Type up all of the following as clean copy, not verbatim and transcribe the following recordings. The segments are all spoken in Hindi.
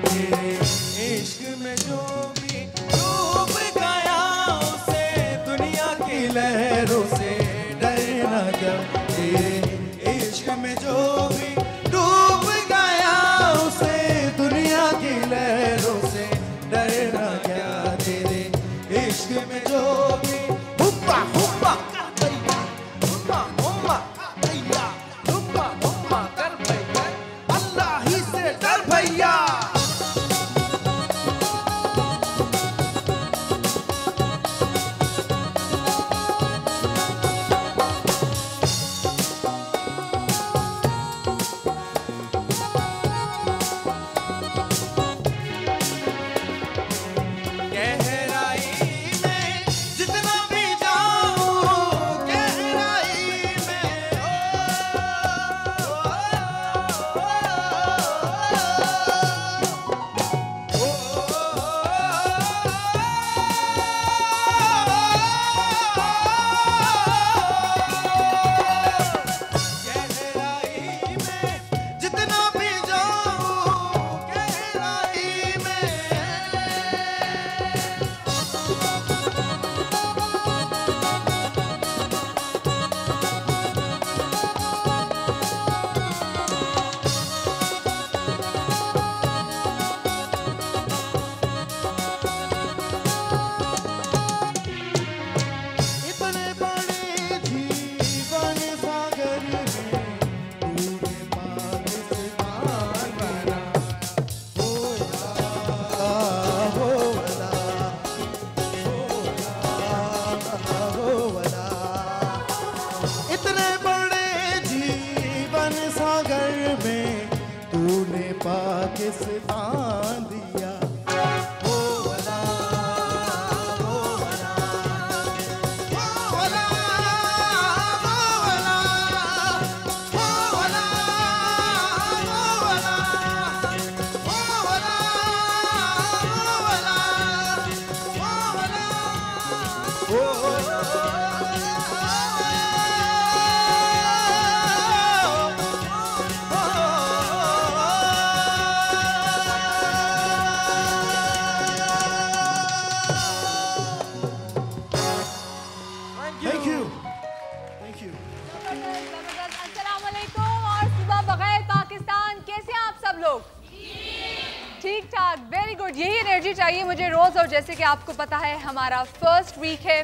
तेरे इश्क में जो भी डूब गया उसे दुनिया की लहरों से डरना क्या। तेरे इश्क में जो भी डूब गया उसे दुनिया की लहरों से डरना क्या। तेरे इश्क में जो भी हुम्मा हुम्मा हुम्मा हुम्मा हुम्मा हुम्मा कर भैया अल्लाह ही से डर भैया। पाकिस्तान दिया ओ वला ओ वला ओ वला ओ वला ओ वला ओ वला ओ वला ओ वला ठीक ठाक, वेरी गुड। यही एनर्जी चाहिए मुझे रोज़। और जैसे कि आपको पता है हमारा फर्स्ट वीक है,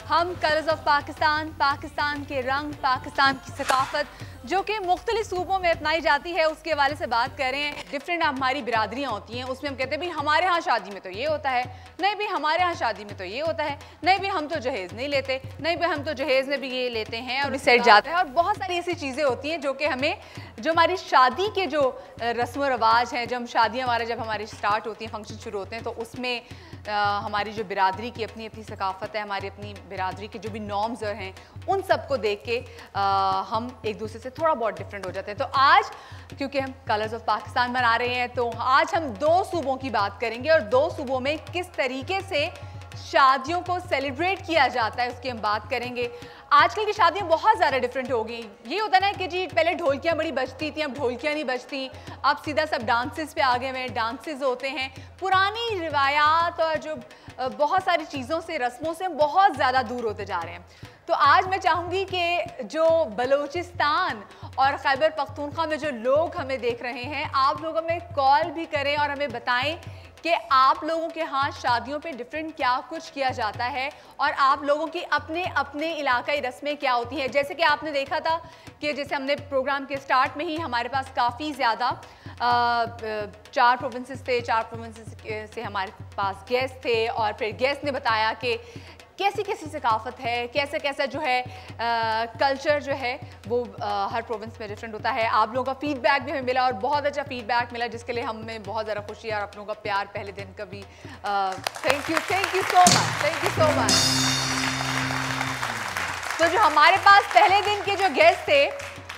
हम कलर्स ऑफ पाकिस्तान, पाकिस्तान के रंग, पाकिस्तान की सकाफत जो कि मुख्तलिफ सूबों में अपनाई जाती है उसके हवाले से बात कर रहे हैं। डिफरेंट हमारी बिरादरियाँ होती हैं, उसमें हम कहते हैं भाई हमारे यहाँ शादी में तो ये होता है, नहीं भी हमारे यहाँ शादी में तो ये होता है, नहीं भी हम तो जहेज़ नहीं लेते, नहीं भी हम तो जहेज़ में भी ये लेते हैं और सेट जाता है। और बहुत सारी ऐसी चीज़ें होती हैं जो कि हमें, जो हमारी शादी के जो रस्म व रवाज हैं, जब शादियाँ जब हमारी स्टार्ट होती हैं, फंक्शन शुरू होते हैं, तो उसमें हमारी जो बिरादरी की अपनी अपनी सकाफ़त है, हमारी अपनी बिरादरी के जो भी नॉर्म्स हैं, उन सब को देख के हम एक दूसरे से थोड़ा बहुत डिफरेंट हो जाते हैं। तो आज क्योंकि हम कलर्स ऑफ पाकिस्तान मना रहे हैं, तो आज हम 2 सूबों की बात करेंगे और 2 सूबों में किस तरीके से शादियों को सेलिब्रेट किया जाता है उसकी हम बात करेंगे। आजकल की शादियाँ बहुत ज़्यादा डिफरेंट हो गई। ये होता है ना कि जी पहले ढोलकियाँ बड़ी बजती थी, अब ढोलकियाँ नहीं बजती, अब सीधा सब डांसेस पे आ गए हैं, डांसेस होते हैं। पुरानी रिवायात और जो बहुत सारी चीज़ों से, रस्मों से बहुत ज़्यादा दूर होते जा रहे हैं। तो आज मैं चाहूँगी कि जो बलूचिस्तान और खैबर पख्तूनख्वा में जो लोग हमें देख रहे हैं, आप लोग हमें कॉल भी करें और हमें बताएं कि आप लोगों के यहाँ शादियों पे डिफरेंट क्या कुछ किया जाता है और आप लोगों की अपने अपने इलाकाई रस्में क्या होती हैं। जैसे कि आपने देखा था कि जैसे हमने प्रोग्राम के स्टार्ट में ही हमारे पास काफ़ी ज़्यादा 4 प्रोविंसेस थे, 4 प्रोविंसेस से हमारे पास गेस्ट थे और फिर गेस्ट ने बताया कि कैसी कैसी सकाफत है, कैसे कैसा जो है कल्चर जो है वो हर प्रोविंस में डिफरेंट होता है। आप लोगों का फीडबैक भी हमें मिला और बहुत अच्छा फीडबैक मिला, जिसके लिए हमें बहुत ज़्यादा खुशी है और आप लोगों का प्यार पहले दिन का भी thank you so much, thank you so much. तो जो हमारे पास पहले दिन के जो गेस्ट थे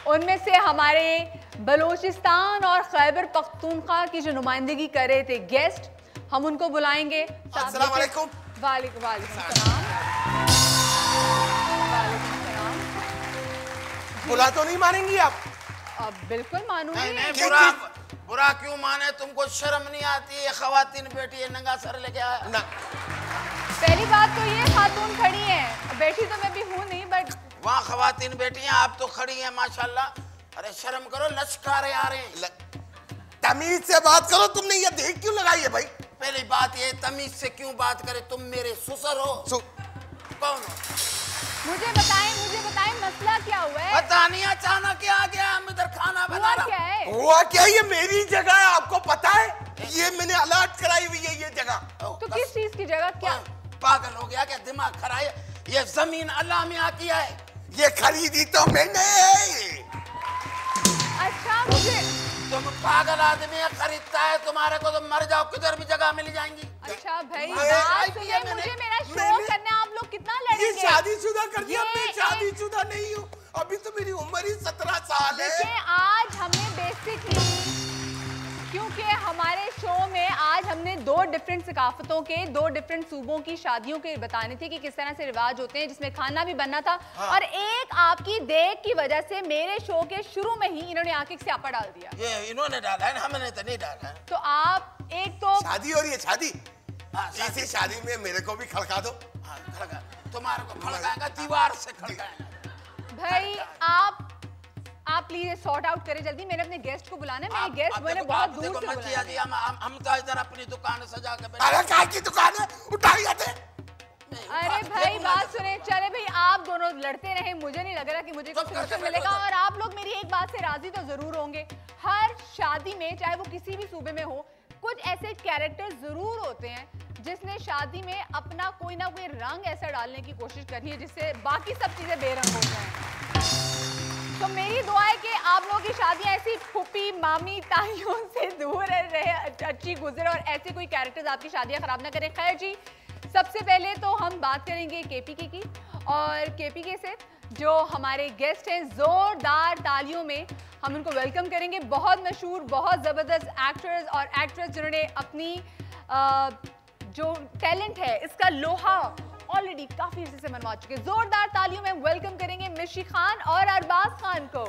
उनमें से हमारे बलूचिस्तान और खैबर पख्तूनख्वा की जो नुमाइंदगी कर रहे थे गेस्ट, हम उनको बुलाएंगे। अस्सलाम वालेकुम। वालेकुम सलाम। बुला तो नहीं मानेंगी आप? अब बिल्कुल मानूंगी। बुरा क्यों माने, तुमको शर्म नहीं आती है? खवातीन बेटी है, नंगा सर लेके आया ना। पहली बात तो ये खातून खड़ी है, बेटी तो मैं भी हूँ नहीं, बट वहाँ खवातीन बेटी हैं, आप तो खड़ी हैं माशाल्लाह। अरे शर्म करो, लश्कारे आ रहे हैं। तमीज से बात करो, तुमने ये देख क्यों लगाई है भाई? पहली बात ये, तमीज से क्यों बात करे? तुम मेरे ससुर हो? कौन हो? मुझे बताएं मसला क्या हुआ है? पता नहीं, अचानक क्या आ गया, हम इधर खाना बना हुआ रहा। क्या है? हुआ क्या? ये मेरी जगह है, आपको पता है? ये मैंने अलर्ट कराई हुई है ये जगह। तो किस चीज की जगह? क्या पागल हो गया क्या? दिमाग खराब है? ये जमीन अल्लाह में आती है, ये खरीदी तो मैंने। अच्छा, मुझे तुम पागल आदमी है, खरीदता है तुम्हारे को तो मर जाओ, किधर भी जगह मिल जाएंगी। अच्छा भाई, बात सुनिए, मुझे मेरा शो करना है, आप लोग कितना लड़ेंगे? ये शादीशुदा कर दिया, मैं ये शादीशुदा नहीं हूँ, अभी तो मेरी उम्र ही 17 साल है। देखिए, आज हमने बेसिकली, क्योंकि हमारे शो में आज हमने 2 डिफरेंट सकाफतों के 2 डिफरेंट सूबों की शादियों के बताने थे कि किस तरह से रिवाज होते हैं, जिसमें खाना भी बनना था। हाँ। और एक आपकी देख की वजह से मेरे शो के शुरू में ही इन्होंने आके स्यापा डाल दिया। ये इन्होंने डाला है, हमने तो नहीं डाला है। तो आप एक तो शादी हो रही है, शादी। हाँ, इसी शादी में मेरे को भी खड़का दो। हाँ, खड़का, तुम्हारे को खड़काएगा, दीवार से खड़काएगा। भाई आप प्लीज सॉर्ट आउट करें जल्दी, मैंने अपने गेस्ट को बुलाना है। मेरे गेस्ट मैंने बहुत दूर से बुलाया है। हम तो इधर अपनी दुकान सजा के बैठे। अरे काय की दुकान है, उठा लिया थे। अरे भाई बात सुने, चले भाई, आप दोनों लड़ते रहे, मुझे नहीं लग रहा कि मुझे कुछ सोल्यूशन मिलेगा। और आप लोग मेरी एक बात से राजी तो जरूर होंगे, हर शादी में, चाहे वो किसी भी सूबे में हो, कुछ ऐसे कैरेक्टर जरूर होते हैं जिसने शादी में अपना कोई ना कोई रंग ऐसा डालने की कोशिश करनी है जिससे बाकी सब चीजें बेरंग हो जाएं। तो मेरी दुआ है कि आप लोगों की शादियां ऐसी फूफी मामी ताइयों से दूर रहे, अच्छी गुजरे और ऐसे कोई कैरेक्टर्स आपकी शादियां खराब ना करें। खैर जी, सबसे पहले तो हम बात करेंगे केपीके की, और केपीके से जो हमारे गेस्ट हैं, जोरदार तालियों में हम उनको वेलकम करेंगे। बहुत मशहूर, बहुत ज़बरदस्त एक्टर्स और एक्ट्रेस जिन्होंने अपनी जो टैलेंट है इसका लोहा ऑलरेडी काफी अर्से से मनवा चुके। जोरदार तालियों में वेलकम करेंगे मिशी खान और अरबाज खान को।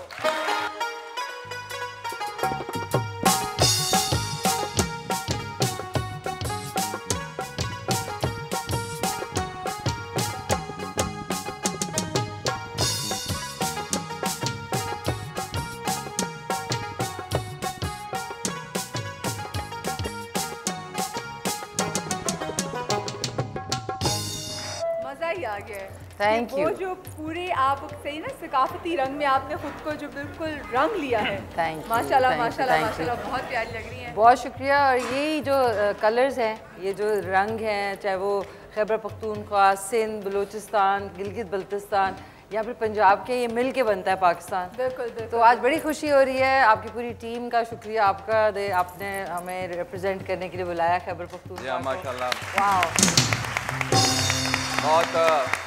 आ गया है। Thank you. वो जो पूरे आप सही ना सकाफती रंग में आपने खुद को जो बिल्कुल रंग लिया है। थैंक यू, माशाल्लाह माशाल्लाह माशाल्लाह, बहुत प्यारी लग रही हैं। बहुत शुक्रिया। और यही जो कलर्स हैं, ये जो रंग हैं, चाहे वो खैबर पख्तूनख्वा, सिंध, बलूचिस्तान, गिलगित बल्तिस्तान या फिर पंजाब के, ये मिल के बनता है पाकिस्तान। बिल्कुल बिल्कुल। तो आज बड़ी खुशी हो रही है। आपकी पूरी टीम का शुक्रिया आपका, आपने हमें रिप्रेजेंट करने के लिए बुलाया खैबर पख्तूनख्वा। माशाल्लाह, वाह,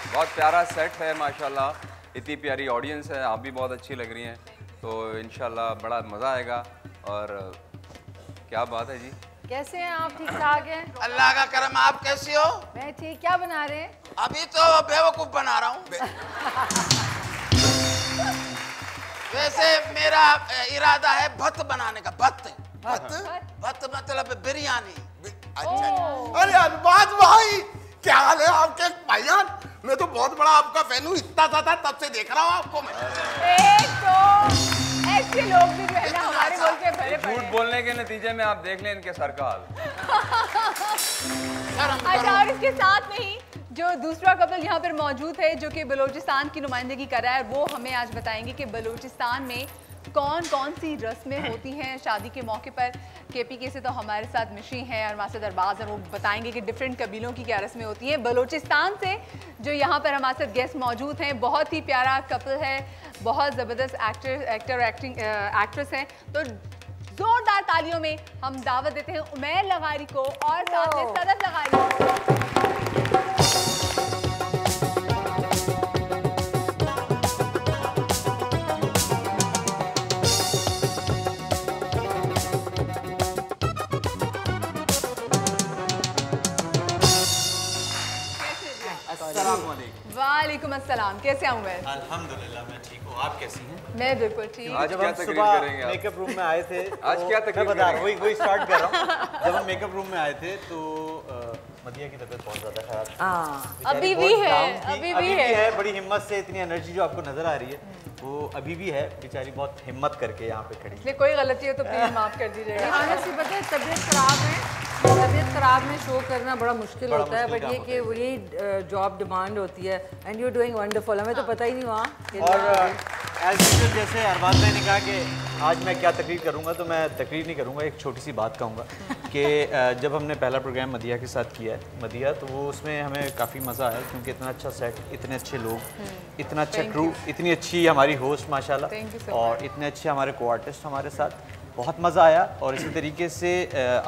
बहुत प्यारा सेट है माशाल्लाह, इतनी प्यारी ऑडियंस है, आप भी बहुत अच्छी लग रही हैं, तो इंशाल्लाह बड़ा मज़ा आएगा। और क्या बात है जी, कैसे हैं आप? ठीक ठाक हैं? अल्लाह का करम। आप कैसी हो? मैं ठीक। क्या बना रहे हैं? अभी तो बेवकूफ बना रहा हूँ। वैसे मेरा इरादा है भत्त बनाने का। भत्त मतलब बिरयानी। अच्छा, अरे अरबाज भाई, क्या हाल है आपके भाईजान? मैं तो बहुत बड़ा आपका फैन हूँ, इतना था तब से देख रहा हूँ आपको मैं। एक तो ऐसे लोग भी जो है ना हमारे मुल्क में भरे पड़े झूठ हैं। बोलने के नतीजे में आप देख लें इनके सर का हाल। अच्छा, और इसके साथ में ही जो दूसरा कपल यहाँ पर मौजूद है जो कि बलूचिस्तान की नुमाइंदगी कर रहा है, वो हमें आज बताएंगे कि बलूचिस्तान में कौन कौन सी रस्में होती हैं शादी के मौके पर। केपीके से तो हमारे साथ मिशी हैं और हमारे साथ अरबाज हैं, वो बताएंगे कि डिफरेंट कबीलों की क्या रस्में होती हैं। बलूचिस्तान से जो यहाँ पर हमारे साथ गेस्ट मौजूद हैं, बहुत ही प्यारा कपल है, बहुत ज़बरदस्त एक्ट्रेस हैं। तो जोरदार तालियों में हम दावत देते हैं उमैर लगारी को और साथ में सदफ लगारी को। अस्सलामुअलैकुम। वालेकुम अस्सलाम, कैसे हैं उमैर? अल्हम्दुलिल्लाह मैं ठीक हूँ, आप कैसी हैं? मैं बिल्कुल ठीक। आज जब क्या हम तकरीर सुबह करेंगे आप? मेकअप रूम में आए थे आज क्या तकरीर मैं बता रहा करेंगे? हूँ, वही स्टार्ट कर रहा हूँ। जब हम मेकअप रूम में आए थे तो मदिया की तबीयत बहुत ज़्यादा खराब थी। अभी बेचारी भी बहुत है, down थी, अभी अभी भी भी है। है। बड़ी हिम्मत से इतनी एनर्जी जो आपको नजर आ रही है वो अभी भी है। बेचारी बहुत हिम्मत करके यहाँ पे खड़ी है। इसलिए कोई गलती हो तो प्लीज माफ कर दीजिएगा। ऑनेस्टली पता है तबीयत ख़राब में शो करना बड़ा मुश्किल बड़ा होता है, मुश्किल बट ये काम कि वो यही जॉब डिमांड होती है एंड यू डूइंग वंडरफुल। हमें तो पता ही नहीं वहाँ। और एज यूजुअल जैसे अरबाज भाई ने कहा कि आज मैं क्या तकरीर करूंगा, तो मैं तकरीर नहीं करूंगा, एक छोटी सी बात कहूँगा कि जब हमने पहला प्रोग्राम मदिया के साथ किया है मदिया, तो वो उसमें हमें काफ़ी मज़ा आया क्योंकि इतना अच्छा सेट, इतने अच्छे लोग, इतना अच्छा क्रू, इतनी अच्छी हमारी होस्ट माशाल्लाह और इतने अच्छे हमारे को आर्टिस्ट हमारे साथ, बहुत मज़ा आया। और इसी तरीके से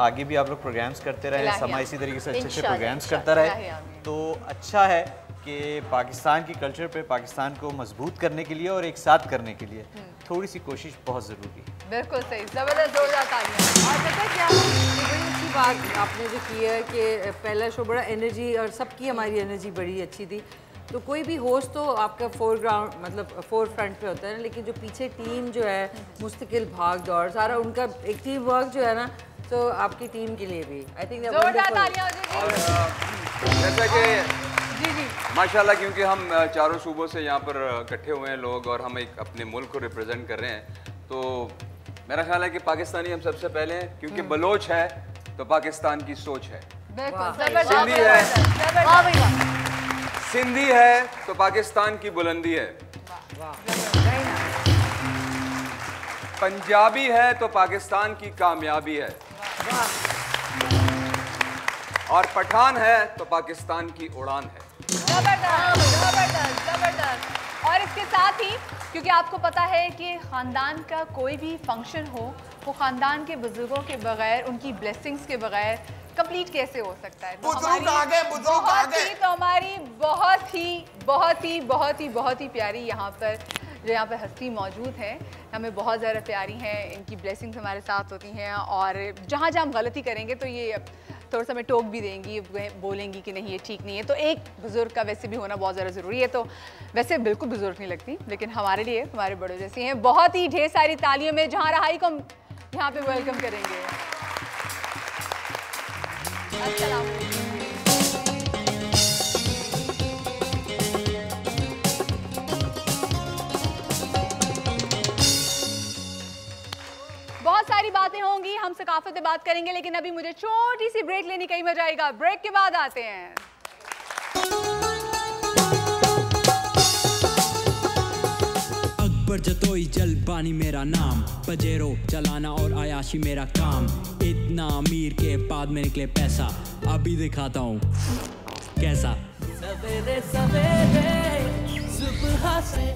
आगे भी आप लोग प्रोग्राम्स करते रहे, समा इसी तरीके से अच्छे अच्छे प्रोग्राम्स करता रहे तो अच्छा है कि पाकिस्तान की कल्चर पे पाकिस्तान को मजबूत करने के लिए और एक साथ करने के लिए थोड़ी सी कोशिश बहुत ज़रूरी है। बिल्कुल सही, जबरदस्त, जोरदार तालियां। और पता है क्या, ये बड़ी अच्छी बात आपने जो की है कि पहला शो बड़ा एनर्जी और सबकी हमारी एनर्जी बड़ी अच्छी थी। तो कोई भी होस्ट तो आपका फोरग्राउंड मतलब फोर फ्रंट पे होता है ना, लेकिन जो पीछे टीम जो है मुस्तकिल भाग दौड़ सारा उनका एक टीम वर्क जो है ना, तो आपकी टीम के लिए भी आई थिंक जोरदार तालियां हो जी। जैसा कि जी जी माशाल्लाह, क्योंकि हम चारों सूबों से यहाँ पर इकट्ठे हुए हैं लोग और हम एक अपने मुल्क को रिप्रेजेंट कर रहे हैं, तो मेरा ख्याल है कि पाकिस्तानी हम सबसे पहले हैं, क्योंकि बलोच है तो पाकिस्तान की सोच है, बिल्कुल सिंधी है, जबरदस्त। सिंधी है तो पाकिस्तान की बुलंदी है, पंजाबी है तो पाकिस्तान की कामयाबी है, और पठान है तो पाकिस्तान की उड़ान है। जबरदस्त जबरदस्त जबरदस्त। और इसके साथ ही क्योंकि आपको पता है कि ख़ानदान का कोई भी फंक्शन हो वो ख़ानदान के बुजुर्गों के बगैर, उनकी ब्लेसिंग्स के बगैर कंप्लीट कैसे हो सकता है। तो बुजुर्ग आ गए, बुजुर्ग आ गए। तो हमारी बहुत ही प्यारी यहाँ पर जो यहाँ पे हस्ती मौजूद है, हमें बहुत ज़्यादा प्यारी हैं, इनकी ब्लेसिंग्स हमारे साथ होती हैं और जहाँ जहाँ हम गलती करेंगे तो ये थोड़ा सा हमें टोक भी देंगी, बोलेंगी कि नहीं ये ठीक नहीं है। तो एक बुज़ुर्ग का वैसे भी होना बहुत ज़्यादा ज़रूरी है। तो वैसे बिल्कुल बुज़ुर्ग नहीं लगती, लेकिन हमारे लिए हमारे बड़ों जैसी हैं। बहुत ही ढेर सारी तालियों में जहाँ रहाई को हम यहाँ पे वेलकम करेंगे। अस्सलाम वालेकुम। बहुत सारी बातें होंगी, हम सकाफत पे बात करेंगे, लेकिन अभी मुझे छोटी सी ब्रेक लेने का ही मजा आएगा। ब्रेक के बाद आते हैं। अकबर जतोई जल पानी मेरा नाम, पजेरो चलाना और आयाशी मेरा काम, इतना अमीर के बाद में निकले पैसा, अभी दिखाता हूँ कैसा। सवेरे सवेरे सुबह से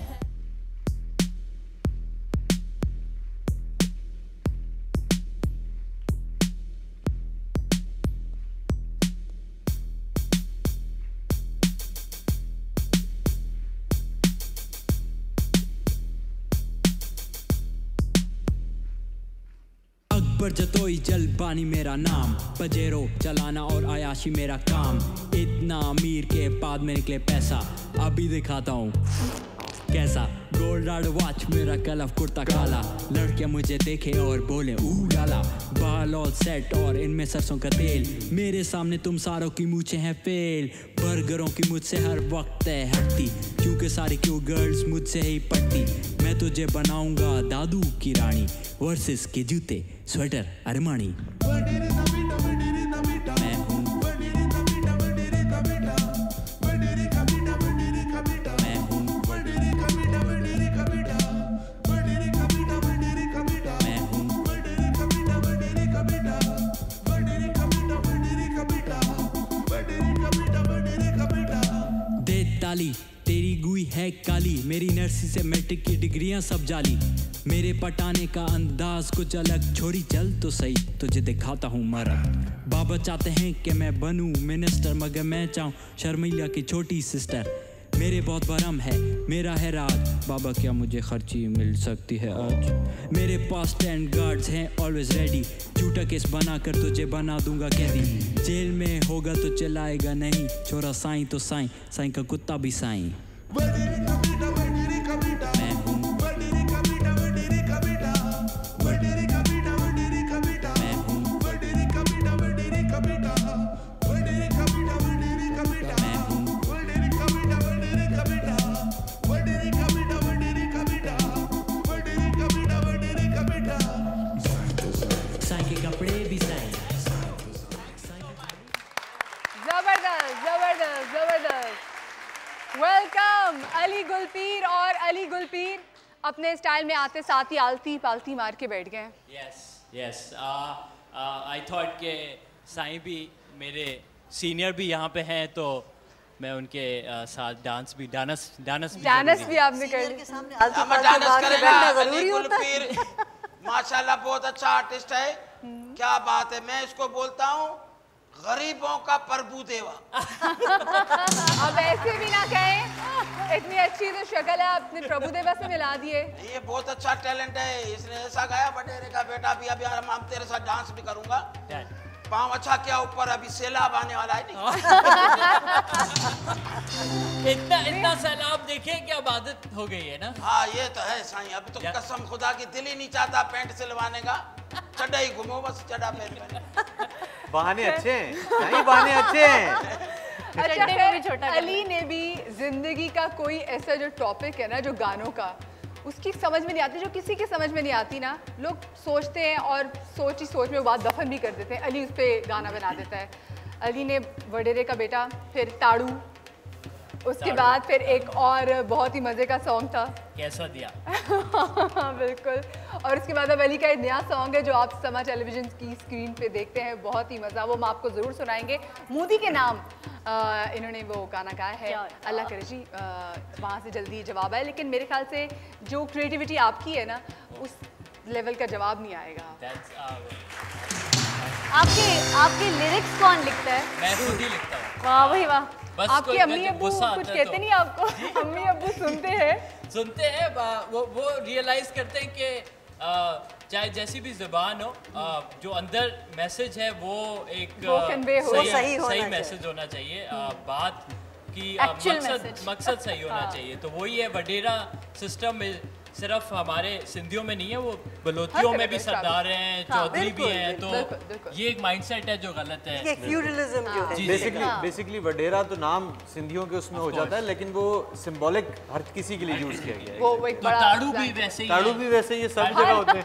जतोई जल पानी मेरा नाम, पजेरो चलाना और आयाशी मेरा काम, इतना अमीर के बाद में निकले पैसा, अभी दिखाता हूँ कैसा। गोल्ड राड वॉच मेरा कलफ कुर्ता काला, लड़के मुझे देखे और बोले लाला, बाल और सेट और इनमें सरसों का तेल, मेरे सामने तुम सारों की मूछें हैं फेल, बर्गरों की मुझसे हर वक्त है हटती, क्योंकि सारी क्यों गर्ल्स मुझसे ही पटती, मैं तुझे बनाऊंगा दादू की रानी, वर्सेस के जूते स्वेटर अरमानी। तेरी गुई है काली, मेरी नर्सी से मैट्रिक की डिग्रियां सब जाली, मेरे पटाने का अंदाज कुछ अलग, छोरी चल तो सही तुझे दिखाता हूँ मरद। बाबा चाहते हैं कि मैं बनूं मिनिस्टर, मगर मैं चाहूँ शर्मिला की छोटी सिस्टर, मेरे बहुत बरम है मेरा है राज, बाबा क्या मुझे खर्ची मिल सकती है आज, मेरे पास 10 गार्ड्स हैं ऑलवेज रेडी, झूठा केस बना कर तुझे बना दूंगा कैदी, जेल में होगा तो चलाएगा नहीं, छोरा साईं तो साईं, साईं का कुत्ता भी साईं। मैं हूँ वेलकम अली गुलपीर। और अली गुलपीर अपने स्टाइल में आते साथ ही आलती पालती मार के बैठ गए। यस आई थॉट के साईं भी मेरे सीनियर भी यहाँ पे हैं तो मैं उनके साथ डांस भी आपने कर लिया। अब डांस करेगा अली गुलपीर, माशाल्लाह बहुत अच्छा आर्टिस्ट है। क्या बात है, मैं इसको बोलता हूँ गरीबों का प्रभु देवा। अब ऐसे भी ना कहें, इतनी अच्छी तो शक्ल है, आपने प्रभु देवा से मिला दिए। ये बहुत अच्छा टैलेंट है, इसने ऐसा गाया बटेरे का बेटा भी। अभी हम तेरे साथ डांस भी करूंगा। पाँव अच्छा क्या ऊपर, अभी सैलाब आने वाला है। नहीं इतना सैलाब देखे क्या आदत हो गई है ना। हाँ ये तो है साईं, अभी तो कसम खुदा की दिल ही नहीं चाहता पैंट सिलवाने का, चड्डा ही घूमो बस, चड्डा पहन। बहाने अच्छे हैं, नहीं बहाने अच्छे हैं। अच्छा खैर, अली ने भी जिंदगी का कोई ऐसा जो टॉपिक है ना, जो गानों का, उसकी समझ में नहीं आती, जो किसी की समझ में नहीं आती ना, लोग सोचते हैं और सोच ही सोच में वो बात दफन भी कर देते हैं। अली उस पर गाना बना देता है। अली ने वडेरे का बेटा, फिर ताड़ू, उसके बाद फिर एक और बहुत ही मज़े का सॉन्ग था कैसा दिया। बिल्कुल। और उसके बाद अब अली का एक नया सॉन्ग है जो आप समा टेलीविजन की स्क्रीन पे देखते हैं, बहुत ही मज़ा, वो हम आपको ज़रूर सुनाएंगे। मोदी के नाम इन्होंने वो गाना गाया है। अल्लाह करे जी वहाँ से जल्दी जवाब आए, लेकिन मेरे ख्याल से जो क्रिएटिविटी आपकी है ना, उस लेवल का जवाब नहीं आएगा। आपके लिरिक्स कौन लिखता है? मैं खुद ही लिखता हूँ। वाह भाई वाह। आपके अम्मी अब्बू कुछ कहते नहीं आपको? अम्मी अब्बू सुनते हैं वो रियलाइज करते हैं कि चाहे जैसी भी जुबान हो, जो अंदर मैसेज है वो एक सही मैसेज होना चाहिए। बात की मकसद सही होना चाहिए। तो वही है, वडेरा सिस्टम में सिर्फ हमारे सिंधियों में नहीं है, वो बलोचियों में भी सरदार हैं, चौधरी भी हैं। तो ये एक माइंडसेट है जो गलत है। फ्यूडलिज्म जो है बेसिकली वडेरा तो नाम सिंधियों के उसमें हो जाता है, लेकिन वो सिंबॉलिक हर किसी के लिए यूज किया गया है। वो एक बड़ा ताड़ू भी वैसे ही, ताड़ू भी वैसे, ये सब जगह होते हैं।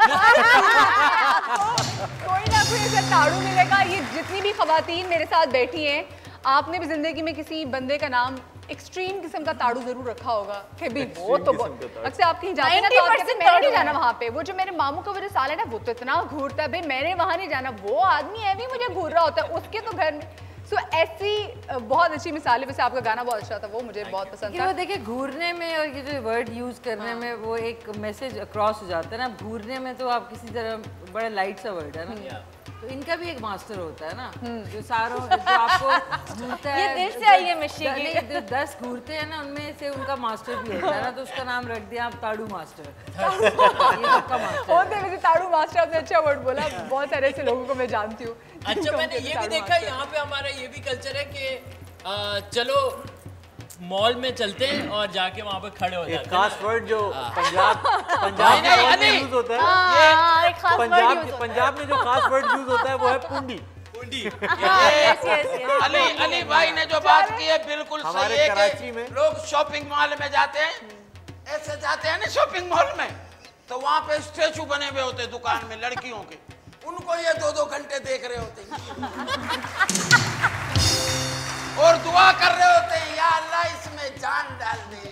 कोई ना कोई ऐसा ताड़ू मिलेगा। ये जितनी भी खवातीन मेरे साथ बैठी हैं, आपने भी जिंदगी में किसी बंदे का नाम एक्सट्रीम किस्म का ताड़ू जरूर रखा होगा कि भी वो तो अक्सर आप कहीं जाते हैं ना, तो आप कहते हैं मैंने नहीं जाना वहाँ पे। वो जो मेरे मामू का वो जो साल है ना, वो तो इतना घूरता है, भाई मैंने वहाँ नहीं जाना, वो आदमी है भी मुझे घूर रहा होता है उसके तो घर में। सो ऐसी बहुत अच्छी मिसालें। वैसे आपका गाना बहुत अच्छा था, वो मुझे बहुत पसंद था। वो देखिए घूरने में और ये जो वर्ड यूज करने में वो एक मैसेज क्रॉस हो जाता है ना। घूरने में तो आप किसी तरह बड़ा लाइट सा वर्ड है ना, तो इनका भी एक मास्टर होता है ना, जो सारों जो आपको घूरता है। ये दिल से आई है मिश्री की। नहीं, जो 10 घूरते हैं ना, उनमें से उनका मास्टर भी होता है ना, तो उसका नाम रख दिया आप ताड़ू मास्टर। ये सबका मास्टर होते वैसे ताड़ू मास्टर, आपने अच्छा वर्ड बोला, बहुत सारे ऐसे लोगों को मैं जानती हूँ। अच्छा मैंने ये भी देखा यहाँ पे हमारा ये भी कल्चर है कि चलो मॉल में चलते हैं और जाके वहाँ पे खड़े हो जाते हैं। एक खास वर्ड जो पंजाब में यूज होता है, पंजाब में जो खास वर्ड यूज होता है वो है पुंडी। अली भाई ने जो बात की है बिल्कुल सही है। कराची में लोग शॉपिंग मॉल में जाते हैं, ऐसे जाते हैं ना शॉपिंग मॉल में, तो वहाँ पे स्टैचू बने हुए होते हैं दुकान में लड़कियों के, उनको ये 2-2 घंटे देख रहे होते हैं और दुआ कर रहे होते हैं, या अल्लाह इसमें जान डाल दे।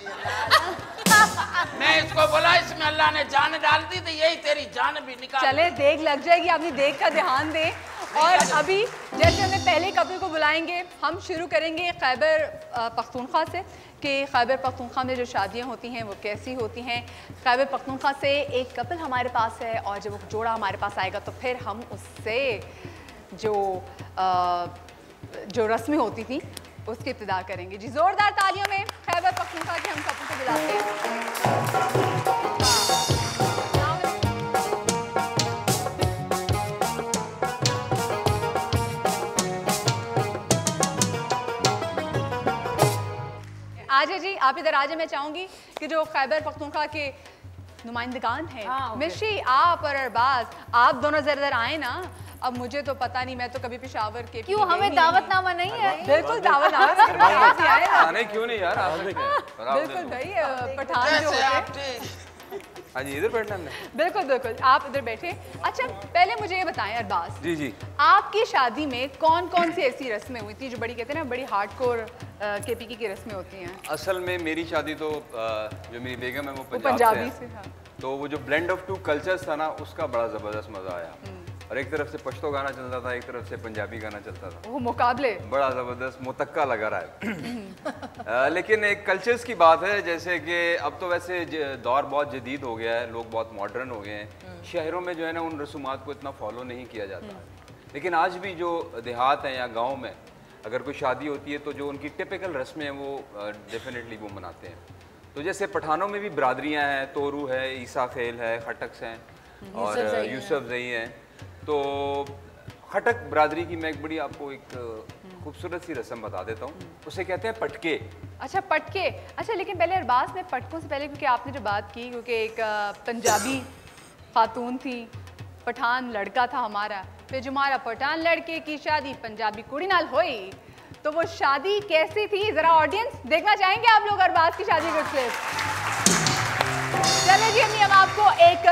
मैं इसको बोला इसमें अल्लाह ने जान डाल दी तो यही तेरी जान भी निकाल। चले देख लग जाएगी, अपनी देख का ध्यान दे। और अभी जैसे हमें पहले कपल को बुलाएंगे, हम शुरू करेंगे खैबर पख्तूनख्वा से कि खैबर पख्तूनख्वा में जो शादियां होती हैं वो कैसी होती हैं। खैबर पख्तूनख्वा से एक कपल हमारे पास है और जब वो जोड़ा हमारे पास आएगा तो फिर हम उससे जो रस्में होती थी उसकी इब्तिदा करेंगे। जी जोरदार तालियों में खैबर पख्तूनख्वा के हम कपल को बुलाते हैं। आजा जी, आप इधर आजा। मैं चाहूंगी कि जो खैबर पख्तूनख्वा के नुमाइंदगान हैं, मिश्री आप और अरबाज, आप दोनों जरा आए ना। अब मुझे तो पता नहीं, मैं तो कभी पेशावर के क्यों हमें दावतनामा नहीं है? बिल्कुल दावतनामा आने क्यों नहीं यार, बिल्कुल भाई। पठान जो होते हैं हाँ जी, इधर बैठना हमने। बिल्कुल बिल्कुल, आप इधर बैठे। अच्छा, पहले मुझे ये बताएं अरबाज, जी जी, आपकी शादी में कौन कौन सी ऐसी रस्में हुई थी जो बड़ी कहते हैं ना बड़ी हार्डकोर केपीके की रस्में होती हैं? असल में मेरी शादी तो जो मेरी बेगम है वो पंजाबी से, हाँ। तो वो जो ब्लेंड ऑफ टू कल्चर्स था ना, उसका बड़ा ज़बरदस्त मज़ा आया। और एक तरफ से पश्तो गाना चलता था, एक तरफ से पंजाबी गाना चलता था। वो मुकाबले बड़ा ज़बरदस्त मुतक्का लगा रहा है। लेकिन एक कल्चर्स की बात है, जैसे कि अब तो वैसे दौर बहुत जदीद हो गया है, लोग बहुत मॉडर्न हो गए हैं। शहरों में जो है ना उन रसूमात को इतना फॉलो नहीं किया जाता, लेकिन आज भी जो देहात हैं या गाँव में अगर कोई शादी होती है तो जो उनकी टिपिकल रस्में हैं वो डेफिनेटली वो मनाते हैं। तो जैसे पठानों में भी बिरादरियाँ हैं, तोरू है, ईसा खेल है, खटक्स हैं और यूसुफ जई हैं। तो खटक बिरादरी की मैं एक बड़ी आपको एक खूबसूरत सी रस्म बता देता हूँ, उसे कहते हैं पटके। अच्छा, पटके। अच्छा, लेकिन पहले अरबाज में पटकों से पहले, क्योंकि आपने जो बात की, क्योंकि एक पंजाबी खातून थी, पठान लड़का था हमारा, फिर जो हमारा पठान लड़के की शादी पंजाबी कुड़ी नाल हुई, तो वो शादी कैसी थी जरा ऑडियंस देखना चाहेंगे आप लोग अरबाज की शादी का क्लिप? चलिए जी, हम आपको एक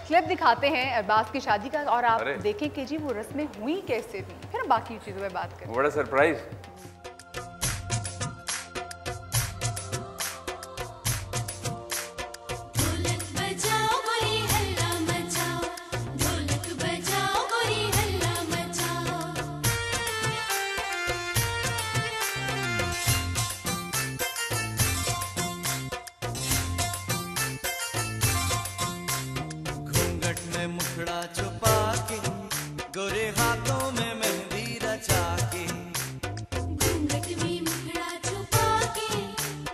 क्लिप दिखाते हैं अरबाज की शादी का और आप देखें कि जी वो रस्में हुई कैसे थी, फिर हम बाकी चीजों पे बात करें। बड़ा सरप्राइज। मुखड़ा छुपा के, गोरे हाथों में मेहंदी रचा के, घूंघट में मुखड़ा छुपा के,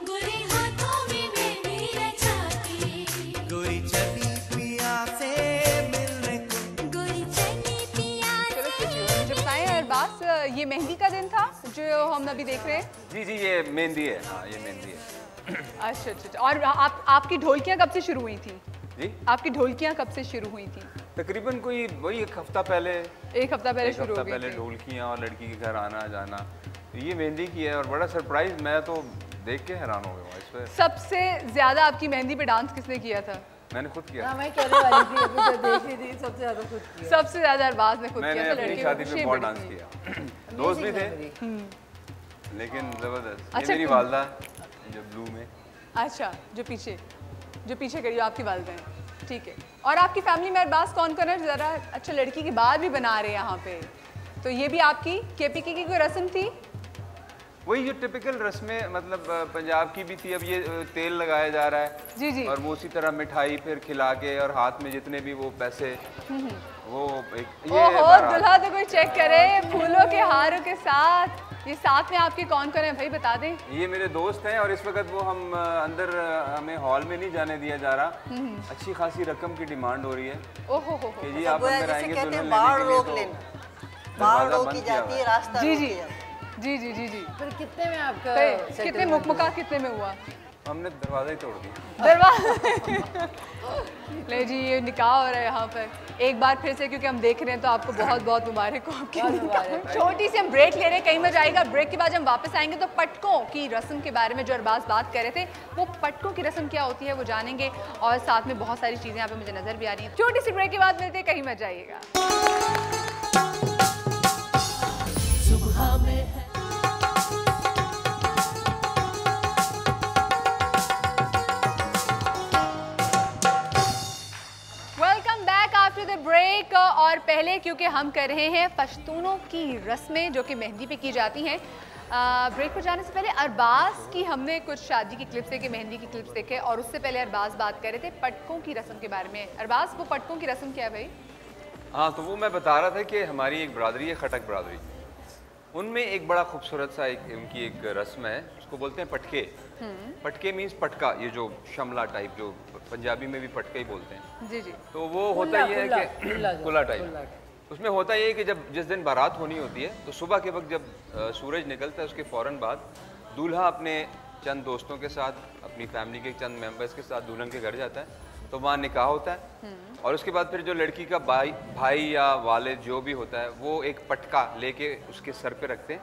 गोरे हाथों में मेहंदी रचा के, गोरी चली पिया से मिलने को, गोरी चली पिया से। मुझे बताएं अरबाज, ये मेहंदी का दिन था जो हम अभी देख रहे हैं? जी जी, ये मेहंदी है। हाँ, ये मेहंदी है। अच्छा अच्छा, और आपकी ढोलकियाँ कब से शुरू हुई थी? जी, आपकी ढोलकियाँ कब से शुरू हुई थी? तकरीबन कोई वही एक हफ्ता पहले। एक हफ्ता पहले शुरू हो गई पहले थी। ढोलकियाँ और लड़की के घर आना जाना, तो ये मेहंदी की है और बड़ा सरप्राइज, मैं तो देख के हैरान हो गया इस पे। सबसे ज्यादा आपकी मेहंदी पे डांस किसने किया था? मैंने खुद किया। मैं कहने वाली थी, अभी तो देख रही थी, सबसे ज्यादा खुद किया। सबसे ज्यादा अरबाज ने खुद किया था। मैंने अपनी शादी पे बहुत डांस किया। दोस्त भी थे, लेकिन जबरदस्त। ये मेरी वालदा जो ब्लू में। अच्छा, जो पीछे करी आपकी वालदा है, ठीक है। और आपकी फैमिली में अरबाज कौन कौन है जरा? अच्छा, लड़की की बात भी बना रहे हैं यहाँ पे, तो ये भी आपकी केपीके की कोई रस्म थी? वही जो टिपिकल रस्में, मतलब पंजाब की भी थी। अब ये तेल लगाया जा रहा है जी जी, और वो उसी तरह मिठाई फिर खिला के और हाथ में जितने भी वो पैसे, वो एक ये दुल्हा तो कोई चेक करे फूलों के हारों के साथ। ये साथ में आपके कौन कौन है भाई, बता दें। ये मेरे दोस्त हैं और इस वक्त वो हम अंदर, हमें हॉल में नहीं जाने दिया जा रहा। अच्छी खासी रकम की डिमांड हो रही है कि जी आप अंदर आएंगे दुल्हन लेने के लिए, तो बाहर रोक की जाती है, रास्ता जी जी जी जी जी जी। फिर कितने में आपका कितने मुकमुका कितने में हुआ? हमने दरवाजा ही तोड़ दिया। दरवाजा ले जी, ये निकाह हो रहा है यहाँ पर एक बार फिर से, क्योंकि हम देख रहे हैं, तो आपको बहुत बहुत मुबारक हो आपकी निकाह। छोटी सी हम ब्रेक ले रहे हैं, कहीं में जाएगा। ब्रेक के बाद हम वापस आएंगे तो पटकों की रस्म के बारे में जो अरबाज बात कर रहे थे, वो पटकों की रस्म क्या होती है वो जानेंगे, और साथ में बहुत सारी चीज़ें यहाँ पे मुझे नजर भी आ रही हैं। छोटी सी ब्रेक के बाद मिलते हैं, कहीं मत जाइएगा। सुबह में ब्रेक। और पहले क्योंकि हम कर रहे हैं पश्तूनों की रस्में जो कि मेहंदी पे की जाती हैं, ब्रेक पर जाने से पहले अरबाज की हमने कुछ शादी की क्लिप्स देखे, मेहंदी की क्लिप्स देखे, और उससे पहले अरबाज बात कर रहे थे पटकों की रस्म के बारे में। अरबाज, वो पटकों की रस्म क्या है भाई? हाँ, तो वो मैं बता रहा था कि हमारी एक बरादरी है, खटक बरादरी, उनमें एक बड़ा खूबसूरत सा उनकी एक रस्म है, उसको बोलते हैं पटके। पटके मीन्स पटका, ये जो शमला टाइप, जो पंजाबी में भी पटका ही बोलते हैं। जी जी। तो वो होता ये है कि कुल्ला टाइप। उसमें होता ये है कि जब जिस दिन बारात होनी होती है, तो सुबह के वक्त जब सूरज निकलता है, उसके फ़ौरन बाद दूल्हा अपने चंद दोस्तों के साथ, अपनी फैमिली के चंद मेंबर्स के साथ दुल्हन के घर जाता है, तो वहाँ निकाह होता है। और उसके बाद फिर जो लड़की का भाई या वालिद जो भी होता है, वो एक पटका लेके उसके सर पे रखते हैं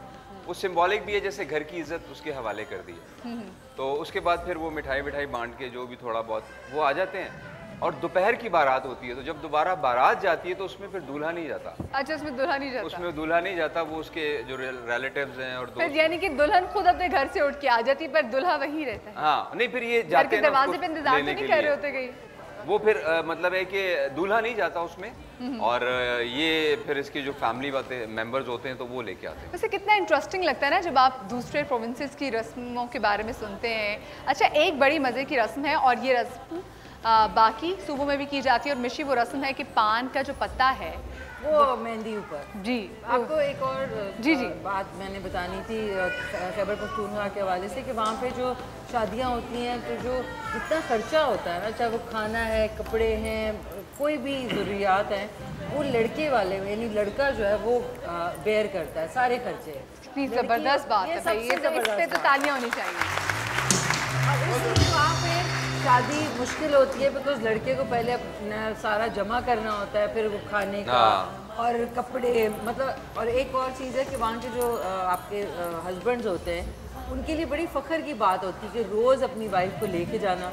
वो सिंबॉलिक भी है, जैसे घर की इज्जत उसके हवाले कर दी है। तो उसके बाद फिर वो मिठाई बांट के जो भी थोड़ा बहुत वो आ जाते हैं, और दोपहर की बारात होती है, तो जब दोबारा बारात जाती है तो उसमें फिर दूल्हा नहीं जाता। अच्छा, उसमें दूल्हा नहीं जाता? उसमें दूल्हा नहीं जाता, वो उसके जो रिलेटिव्स हैं और फिर यानी कि दुल्हन खुद अपने घर से उठ के आ जाती है पर दूल्हा वहीं रहता है। हाँ, नहीं फिर ये घर जाते के हैं ना दरवाजे उसको पे इंतजार तो लेने नहीं के कर रहे लिए। होते कहीं? वो फिर मतलब है कि दूल्हा नहीं जाता उसमें, और ये फिर इसकी जो फैमिली वाले मेंबर्स होते हैं तो वो लेके आते हैं। वैसे कितना इंटरेस्टिंग लगता है ना जब आप दूसरे प्रोविंसेस की रस्मों के बारे में सुनते हैं। अच्छा, एक बड़ी मज़े की रस्म है और ये रस्म बाकी सूबों में भी की जाती है, और मिशी वो रस्म है कि पान का जो पत्ता है वो मेहंदी ऊपर। जी, आपको एक और जी बात मैंने बतानी थी खैबर पख्तूनख्वा के हवाले से कि वहाँ पे जो शादियाँ होती हैं तो जो जितना खर्चा होता है ना, चाहे वो खाना है, कपड़े हैं, कोई भी ज़रूरियात हैं, वो लड़के वाले यानी लड़का जो है वो बेयर करता है सारे खर्चे। कितनी ज़बरदस्त बात है भाई, ये तो इस पे तो तालियां होनी चाहिए। और इसलिए वहाँ पे शादी मुश्किल होती है बिकॉज लड़के को पहले अपना सारा जमा करना होता है, फिर वो खाने का और कपड़े, मतलब। और एक और चीज़ है कि वहाँ के जो आपके हस्बैंड्स होते हैं उनके लिए बड़ी फ़ख्र की बात होती है कि रोज़ अपनी वाइफ को लेके जाना,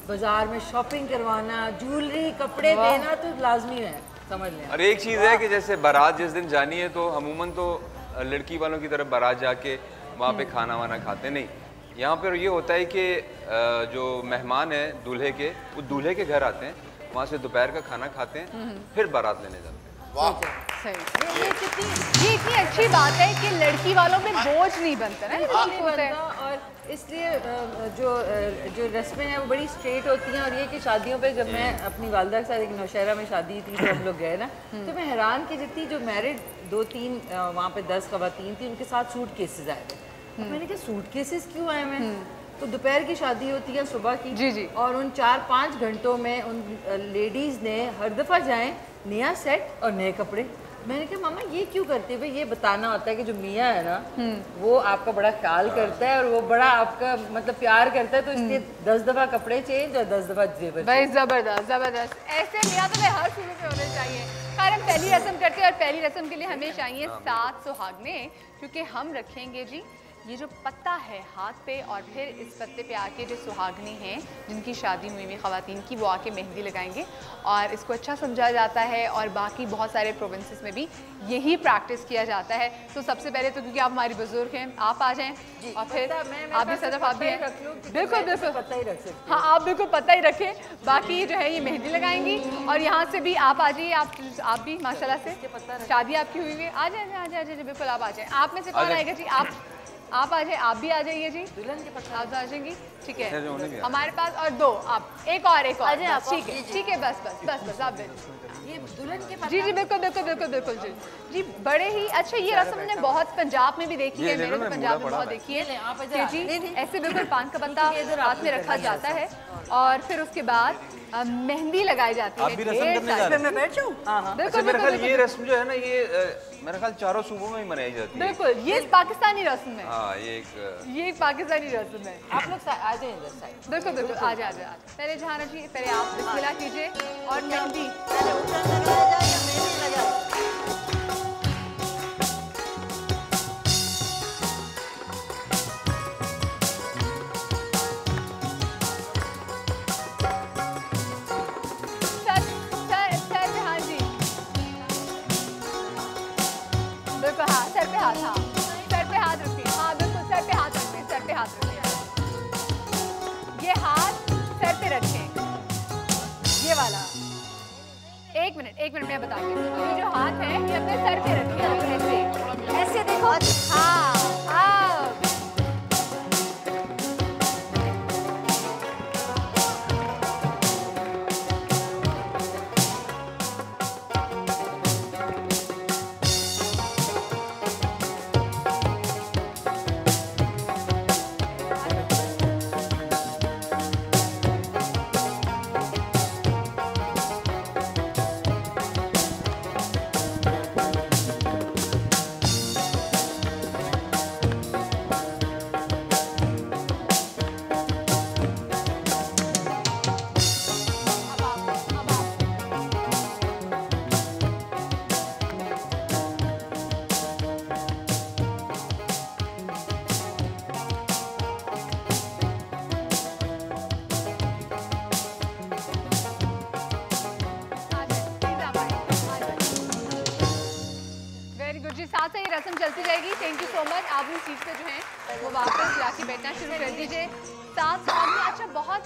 बाजार में शॉपिंग करवाना, ज्वेलरी, कपड़े देना तो लाजमी है, समझ लें। और एक चीज़ है कि जैसे बारात जिस दिन जानी है तो अमूमन तो लड़की वालों की तरफ बारात जाके वहाँ पे खाना वाना खाते नहीं। यहाँ पर ये होता है कि जो मेहमान है दूल्हे के, वो दूल्हे के घर आते हैं, वहाँ से दोपहर का खाना खाते हैं, फिर बारात लेने जाते हैं। वाह, सही। ये इतनी अच्छी बात है कि लड़की वालों पे बोझ नहीं बनता ना, नहीं बनता। और इसलिए जो रस्में हैं वो बड़ी स्ट्रेट होती हैं। और ये कि शादियों पे जब मैं अपनी वालदा के साथ एक नौशहरा में शादी थी तो हम लोग गए ना, तो मैं हैरान की जितनी जो मैरिड 2-3 वहाँ पे 10 खवातीन थी, उनके साथ सूट केसेस आए थे। मैंने कहा सूट केसेस क्यों आए मैं? तो दोपहर की शादी होती है सुबह की, जी। और उन 4-5 घंटों में उन लेडीज़ ने हर दफ़ा जाएं नया सेट और नए कपड़े। मैंने कहा मामा ये क्यों करते हैं? भाई ये बताना होता है कि जो मियाँ है ना वो आपका बड़ा ख्याल करता है और वो बड़ा आपका मतलब प्यार करता है, तो इसलिए 10 दफ़ा कपड़े चेंज और 10 दफ़ा जेवर। भाई ज़बरदस्त ज़बरदस्त, ऐसे मियाँ तो हर सूबे पे होने चाहिए। खैर, हम पहली रस्म करते हैं और पहली रस्म के लिए हमें चाहिए 7 सुहागने, क्योंकि हम रखेंगे जी ये जो पत्ता है हाथ पे, और फिर इस पत्ते पे आके जो सुहागनी हैं जिनकी शादी हुई हुई ख़वातीन की, वो आके मेहंदी लगाएंगे और इसको अच्छा समझा जाता है। और बाकी बहुत सारे प्रोविंसेस में भी यही प्रैक्टिस किया जाता है। तो सबसे पहले तो क्योंकि आप हमारी बुजुर्ग हैं, आप आ जाएं और फिर आप भी सदफ आप भी हैं, बिल्कुल बिल्कुल पता ही रख सकते। हाँ, आप बिल्कुल पता ही रखें। बाकी जो है ये मेहंदी लगाएंगी और यहाँ से भी आप आ जाइए, आप भी माशाल्लाह से शादी आपकी हुई हुई है, आ जाए बिल्कुल आप आ जाए। आप में से कौन आएगा जी? आप आ जाए, आप भी आ जाइए जी, दुल्हन के पास आप आ जाएंगी, ठीक है। हमारे पास और 2 आप, एक और ठीक है, बस आप ये दुल्हन के पास। जी बिल्कुल जी, बड़े ही अच्छा। ये रस्म ने बहुत पंजाब में भी देखी है, मैंने तो पंजाब में बहुत देखी है जी। ऐसे बिल्कुल पान का पत्ता हाथ में रखा जाता है और फिर उसके बाद मेहंदी लगाई जाती है। मैं बैठ जाऊँ? अच्छा, मेरा ख्याल ये रस्म जो है ना, ये मेरा ख्याल चारों सूबों में ही मनाई जाती है। बिल्कुल, ये पाकिस्तानी रस्म है। हाँ, ये एक पाकिस्तानी रस्म है। आप लोग आ जाए इधर साइड। बिल्कुल आ जाए। पहले जहाँ जी, पहले आप बिस्मिल्लाह कीजिए और मेहंदी सर पे हाथ रखिए। हाँ बिल्कुल, सर पे हाथ रखिए। ये हाथ सर पे रखें, ये वाला। एक मिनट मैं बताती हूँ। ये जो हाथ है ये अपने सर पे रखिए, ऐसे देखो। हाँ, जी, साथ से ये रस्म चलती जाएगी। Thank you so much. आप उन सीट पे जो हैं वो वापस जाके बैठना शुरू कर दीजिए। साथ साथ में अच्छा बहुत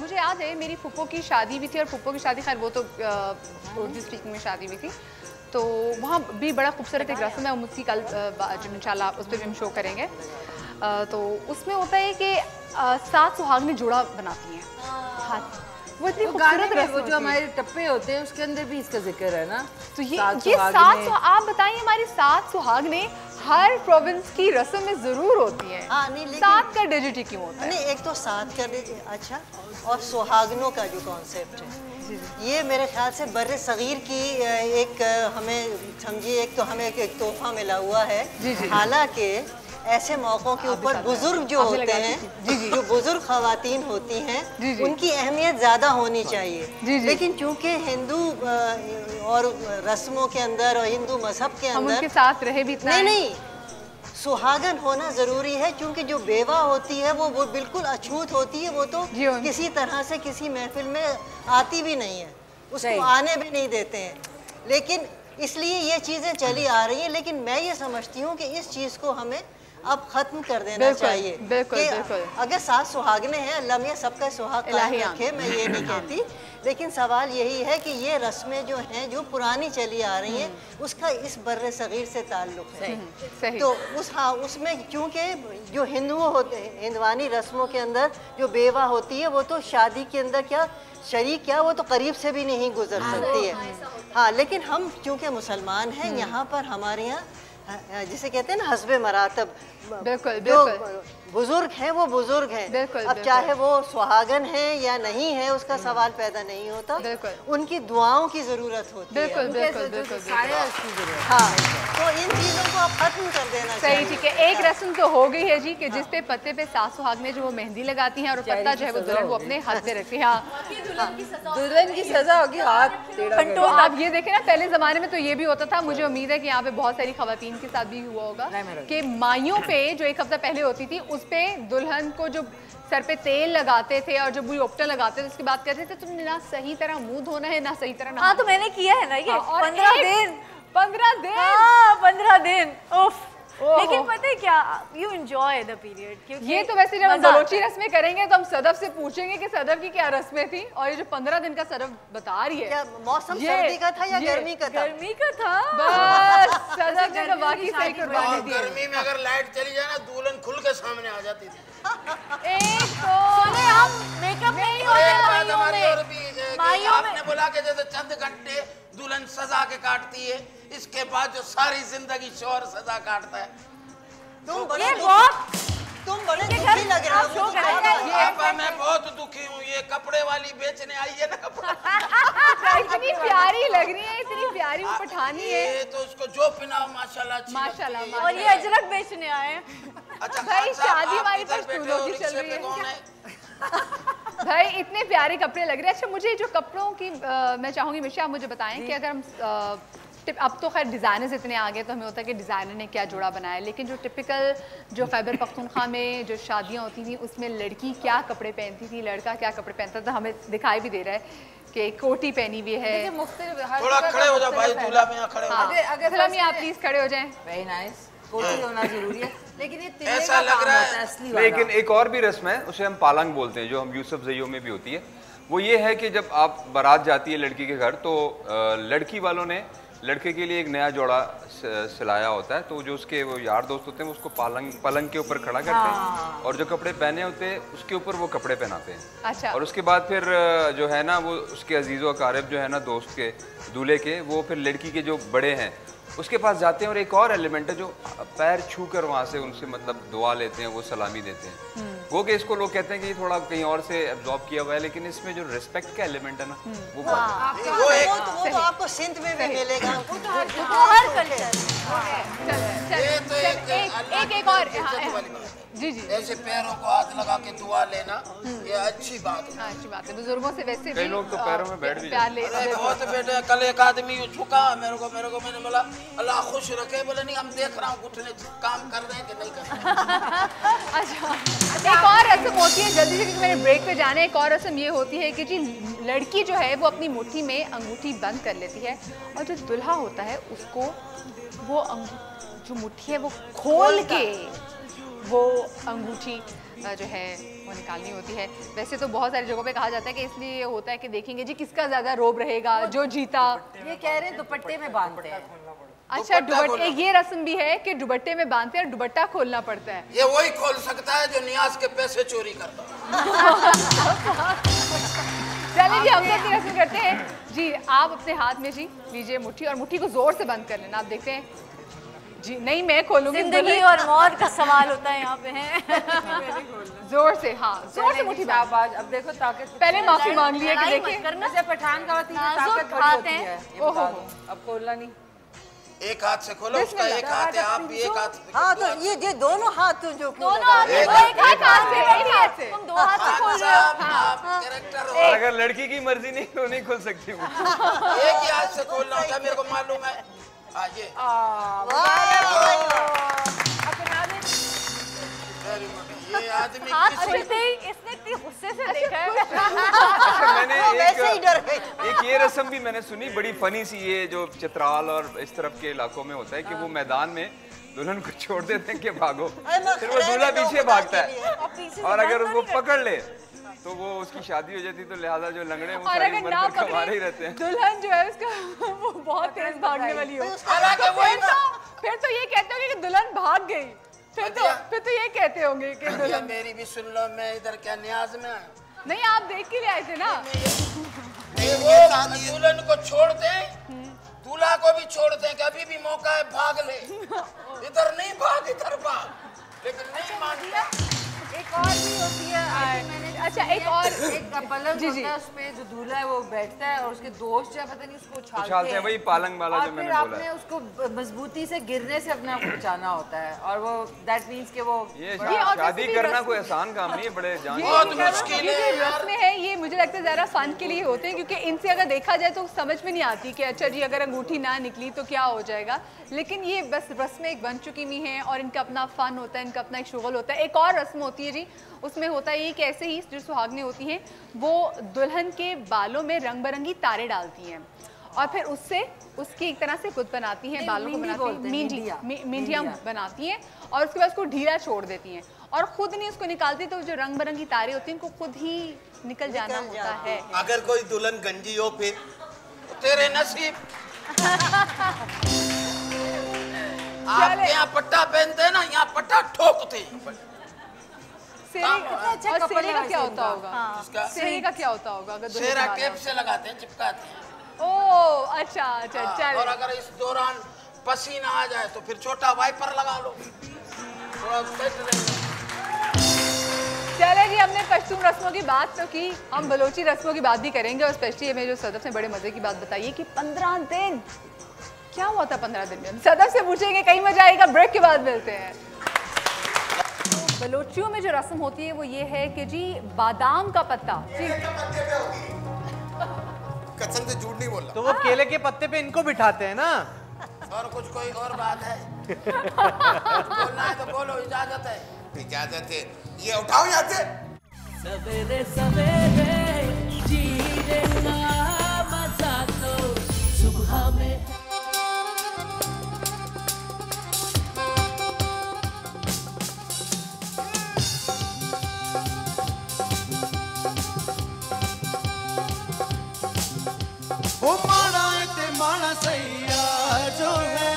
मुझे याद है मेरी फुप्पो की शादी भी थी, और फुप्पो की शादी खैर वो तो उर्दू स्पीकिंग में शादी भी थी, तो वहाँ भी बड़ा खूबसूरत एक रस्म है, हम उसकी कल जो इंशाल्लाह उस पर भी हम शो करेंगे। तो उसमें होता है कि सात सुहागनें जोड़ा बनाती हैं हाथ, वो इतनी खूबसूरत रस्म वो जो हमारे टप्पे होते हैं उसके अंदर भी इसका जिक्र है ना। तो ये सात आप बताइए हमारी सात सुहागनें हर प्रोविंस की रस्म में जरूर होती है। हाँ, नहीं, लेकिन सात का डिजिटी क्यों होता है? नहीं, एक तो सात का अच्छा, और सुहागनों का जो कॉन्सेप्ट है ये मेरे ख्याल से बर्रे सगीर की एक हमें समझिए एक तो हमें एक तोहफा मिला हुआ है। हालांकि ऐसे मौक़ों के ऊपर बुजुर्ग जो होते हैं, जो बुजुर्ग खवातीन होती हैं, उनकी अहमियत ज़्यादा होनी चाहिए। लेकिन चूंकि हिंदू और रस्मों के अंदर और हिंदू मजहब के हम अंदर उनके साथ रहे भी इतना नहीं सुहागन होना ज़रूरी है, क्योंकि जो बेवा होती है वो बिल्कुल अछूत होती है, वो तो किसी तरह से किसी महफिल में आती भी नहीं है, उसको आने भी नहीं देते हैं। लेकिन इसलिए ये चीज़ें चली आ रही हैं, लेकिन मैं ये समझती हूँ कि इस चीज़ को हमें अब ख़त्म कर देना चाहिए। बिल्कुल। अगर सात सुहागने हैं, अल्लाह मियां सबका सुहाग कायम रखे, मैं ये नहीं कहती, लेकिन सवाल यही है कि ये रस्में जो हैं जो पुरानी चली आ रही हैं उसका इस बर्रे सगीर से ताल्लुक़ है। तो उसमें क्योंकि जो हिंदुओं होते हैं, हिंदवानी रस्मों के अंदर जो बेवा होती है वो तो शादी के अंदर क्या शरीक क्या वो तो करीब से भी नहीं गुजर सकती है। हाँ, लेकिन हम चूँकि मुसलमान हैं, यहाँ पर हमारे यहाँ जिसे कहते हैं ना हस्बे मरातब, जो बुजुर्ग हैं वो बुजुर्ग हैं। अब चाहे वो सुहागन हैं या नहीं है उसका सवाल पैदा नहीं होता, उनकी दुआओं की जरूरत होती है। हाँ, तो इन चीजों को आप खत्म कर देना चाहिए। ठीक है, एक रस्म तो हो गई है जी कि जिस पे पत्ते पे सात सुहागनें जो वो मेहंदी लगाती हैं और पत्ता जो है वो दुल्हन को अपने हाथ पे रखती है। दुल्हन की सजा होगी हाथ टेढ़ा। तो आप ये देखें ना, पहले जमाने में तो ये भी होता था, मुझे उम्मीद है कि यहाँ पे बहुत सारी खवातीन के साथ भी हुआ होगा कि माइयों पे जो एक हफ्ता पहले होती थी उस पे दुल्हन को जो सर पे तेल लगाते थे और जब बुरी ओपटा लगाते थे उसके बाद कहते थे तुमने ना सही तरह मुंह धोना है ना सही तरह। हाँ, तो मैंने किया है ना ये 15 दिन 15 दिन उफ। लेकिन पता है क्या, यू एंजॉय द पीरियड। ये तो वैसे जब हम बलोची रस्में करेंगे तो हम सदफ से पूछेंगे कि सदफ की क्या रस्में थी, और ये जो 15 दिन का सदफ बता रही है क्या मौसम सर्दी का था या गर्मी का था? गर्मी का था। बस सदफ ने तो बाकी सही कुर्बानी दी। गर्मी में अगर लाइट चली जाए ना दुल्हन खुल के सामने आ जाती थी। एक तो हम मेकअप नहीं होते माइयों में। आपने बोला कि जैसे चंद घंटे दुल्हन सजा के काटती है, इसके बाद जो सारी जिंदगी शौहर सजा काटता है। तुम बड़े दुखी लग रहे हो। मैं बहुत दुखी हूँ, ये कपड़े वाली बेचने आई है ना कपड़ा। इतनी प्यारी लग रही है, इतनी प्यारी वो पठानी है। ये तो उसको जो पिनाओ माशाल्लाह माशाल्लाह। और ये अजरक बेचने आए। अच्छा भाई शादी हमारी पर फूलों की चल रही है। भाई इतने प्यारे कपड़े लग रहे हैं। अच्छा, मुझे जो कपड़ों की मैं चाहूँगी मिशा आप मुझे बताएं कि अगर हम अब तो खैर डिज़ाइनर्स इतने आ गए तो हमें होता है कि डिज़ाइनर ने क्या जोड़ा बनाया, लेकिन जो टिपिकल जो खैबर पख्तूनख्वा में जो शादियाँ होती थी उसमें लड़की क्या कपड़े पहनती थी, लड़का क्या कपड़े पहनता था, हमें दिखाई भी दे रहा है कि कोटी पहनी हुई है। थोड़ा खड़े हो जाओ भाई, दूल्हा मियां खड़े हो जाओ। अगर हम आप प्लीज खड़े हो जाएं। वेरी नाइस, कोटी होना जरूरी है, लेकिन ये तिल्ले ऐसा का लग काम रहा होता है असली वाला। लेकिन एक और भी रस्म है, उसे हम पालंग बोलते हैं, जो हम यूसुफ ज़इयों में भी होती है। वो ये है कि जब आप बारात जाती है लड़की के घर तो लड़की वालों ने लड़के के लिए एक नया जोड़ा सिलाया होता है, तो जो उसके वो यार दोस्त होते हैं वो उसको पलंग के ऊपर खड़ा करते हैं और जो कपड़े पहने होते हैं उसके ऊपर वो कपड़े पहनाते हैं। अच्छा। और उसके बाद फिर जो है ना वो उसके अजीज़ व अकारिब जो है ना दोस्त के दूल्हे के, वो फिर लड़की के जो बड़े हैं उसके पास जाते हैं। और एक और एलिमेंट है जो पैर छू कर वहाँ से उनसे मतलब दुआ लेते हैं, वो सलामी देते हैं। वो कि इसको लोग कहते हैं कि ये थोड़ा कहीं और से एब्जॉर्ब किया हुआ है, लेकिन इसमें जो रिस्पेक्ट का एलिमेंट है ना वो वो तो आपको सिंध में भी मिलेगा। एक और जी जी ऐसे पैरों को हाथ लगा के दुआ लेना ये अच्छी बात है। अच्छी बात है, बुजुर्गों से वैसे कई लोग तो पैरों में बैठ भी जाते हैं। बहुत बेटे, कल एक आदमी झुका मेरे को मैंने बोला अल्लाह खुश रखे, बोले नहीं हम देख रहा हूँ घुटने काम कर रहे हैं कि नहीं कर रहे। अच्छा, एक और रस्म होती है, जल्दी से क्योंकि मेरे ब्रेक पे जाना है। एक और रस्म ये होती है कि जी लड़की जो है वो अपनी मुट्ठी में अंगूठी बंद कर लेती है और जो दुल्हा होता है उसको वो जो मुट्ठी है वो खोल के वो अंगूठी जो है वो निकालनी होती है। वैसे तो बहुत सारी जगहों पे कहा जाता है कि इसलिए ये होता है कि देखेंगे जी किसका ज्यादा रोब रहेगा, जो जीता। ये कह रहे हैं दुपट्टे में बांधते हैं। अच्छा, दुपट्टे, ये रस्म भी है कि दुपट्टे में बांधते हैं और दुपट्टा खोलना पड़ता है। ये वही खोल सकता है जो नियाज के पैसे चोरी करता। चलिए जी, हम तो रस्म करते हैं जी। आप अपने हाथ में जी लीजिए मुट्ठी और मुट्ठी को जोर से बंद कर लेना। आप देखते हैं जी, नहीं मैं खोलूंगी। जिंदगी और मौत का सवाल होता है यहाँ पे है। जोर से, हाँ जोर से मुट्ठी बांध। अब देखो ताकत, पहले माफी मांग लिया कि देखिए जैसे पठान का होती है ताकत बड़ी होती है। ओहो, अब खोलना नहीं। एक हाथ से खोलो, उसका एक हाथ है, आप भी एक हाथ से। हाँ तो ये दोनों हाथ जो दोनों हाथ से, एक हाथ से तुम 2 हाथ से खोल रहे हो। कैरेक्टर और अगर लड़की की मर्जी नहीं तो नहीं खोल सकती हूँ। एक ही हाथ से खोलना होता है, मेरे को मालूम है। ये ये आदमी हाथ खोलते ही इसने इतने गुस्से से देखा है। मैंने एक ये रस्म भी मैंने सुनी, बड़ी फनी सी, ये जो चित्राल और इस तरफ के इलाकों में होता है कि वो मैदान में दुल्हन को छोड़ देते हैं कि भागो, फिर वो दूल्हा पीछे भागता है और अगर उसको पकड़ ले तो वो उसकी शादी हो जाती, तो लिहाजा जो लंगड़े हैं वो सारी उम्र तक कमारे ही रहते हैं। दुल्हन जो है उसका वो बहुत तेज भागने वाली हो। फिर तो ये कहते होंगे कि दुल्हन भाग गई। फिर तो ये कहते होंगे कि दुल्हन। मेरी भी सुन लो, मैं इधर क्या न्याज में आया? नहीं, आप देख के लिए आए थे ना। वो दुल्हन को छोड़ दे, दूल्हा को भी छोड़ दे कि अभी भी मौका है, भाग ले। इधर नहीं भाग, इधर भाग, लेकिन नहीं मान लिया। एक और भी होती है, अच्छा एक और एक पलंग होता है, उसपे जो दूल्हा है वो बैठता है और उसके दोस्त जो है पता नहीं उसको उछालते हैं, वही पालंग वाला जो मैंने बोला। आपने उसको मजबूती से गिरने से अपने आप को बचाना होता है और वो दैट मींस कि वो ये शादी करना कोई आसान काम नहीं है, बड़े जान बहुत मुश्किल है। ये जो रस्में हैं ये मुझे लगता है ज़्यादा फन के लिए होते हैं, क्योंकि इनसे अगर देखा जाए तो समझ में नहीं आती कि अच्छा जी अगर अंगूठी ना निकली तो क्या हो जाएगा। लेकिन ये बस रस्में एक बन चुकी हुई हैं और इनका अपना फन होता है, इनका अपना एक शुगल होता है। एक और रस्म होती है जी, उसमें होता है ये कि ऐसे ही जो सुहागनें होती हैं वो दुल्हन के बालों में रंग बिरंगी तारे डालती हैं और फिर उससे उसकी एक तरह से खुद बनाती हैं, बालों को बनाती हैं, मेंढियाँ बनाती हैं और उसके बाद उसको ढीला छोड़ देती हैं और खुद नहीं उसको निकालती, तो जो रंग बिरंगी तारे होती हैं उनको खुद ही निकल जाना होता है। अगर कोई दुल्हन गंजी हो फिर तेरे नसीब। आपके यहाँ पट्टा पहनते हैं ना, यहाँ पट्टा ठोकते हैं। सेहरे का क्या होता होगा? सेहरे का क्या होता होगा? अगर सेहरा टेप से लगाते हैं, चिपकाते हैं। ओह अच्छा अच्छा, चल। और अगर इस दौरान पसीना आ जाए तो फिर छोटा वाइपर लगा लो, थोड़ा सेट रहेगा। चले जी, हमने पश्तून रस्मों की बात तो की, हम बलोची रस्मों की बात भी करेंगे और स्पेशली हमें जो सदफ ने बड़े मजे की बात बताई है कि 15 दिन क्या हुआ था 15 दिन में। सदफ से पूछेंगे, कहीं मजा आएगा, ब्रेक के बाद मिलते हैं। बलोचियों में जो रस्म होती है वो ये है कि जी बादाम का पत्ता, कसम से झूठ नहीं बोला, तो वो केले के पत्ते पे इनको बिठाते हैं ना। और कुछ कोई और बात है? बोलना है तो बोलो, इजाजत है। इजाजत है, ये उठाओ यहाँ से। सवेरे सवेरे जीने का मजा तो सुबह में। वो माना ते माना सैया जो है,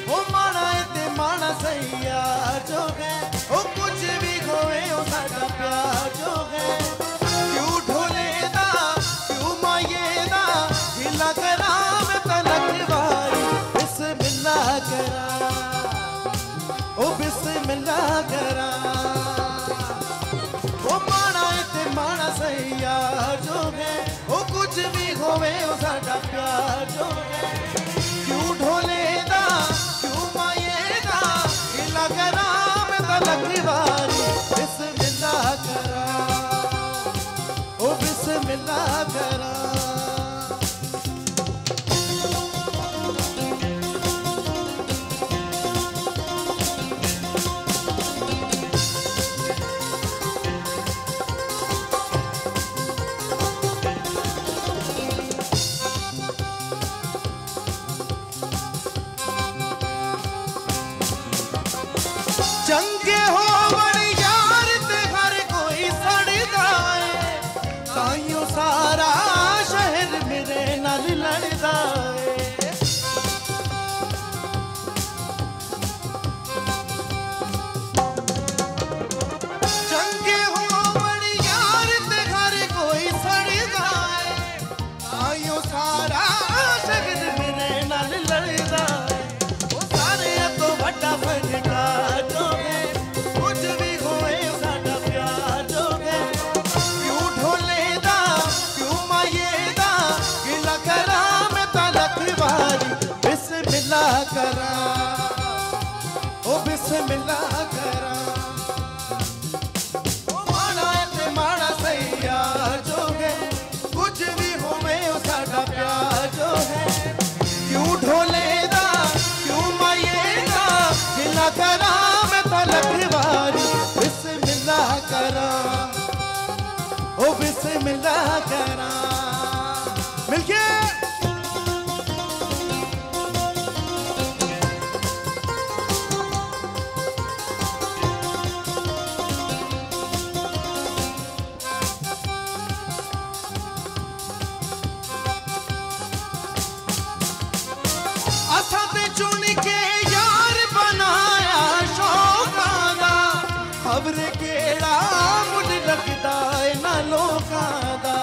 वो माना ते माना सैया जो है, वो कुछ भी खोए वो साਡਾ प्यार जो है। क्यों ढोले दा क्यों माये दा हिला करा मैं तलक वारी, बिस्मिल्लाह करा ओ बिस्मिल्लाह करा। वो माना ते माना सैया जो है, वो कुछ भी होवे वो साਡਾ प्यार जो है। क्यों ढोले दा क्यों माये दा हिला करा मैं तलक वारी, बिस्मिल्लाह करा ओ बिस्मिल्लाह करा। मिलके खबर केड़ा मुझ लगदा है ना लोकां दा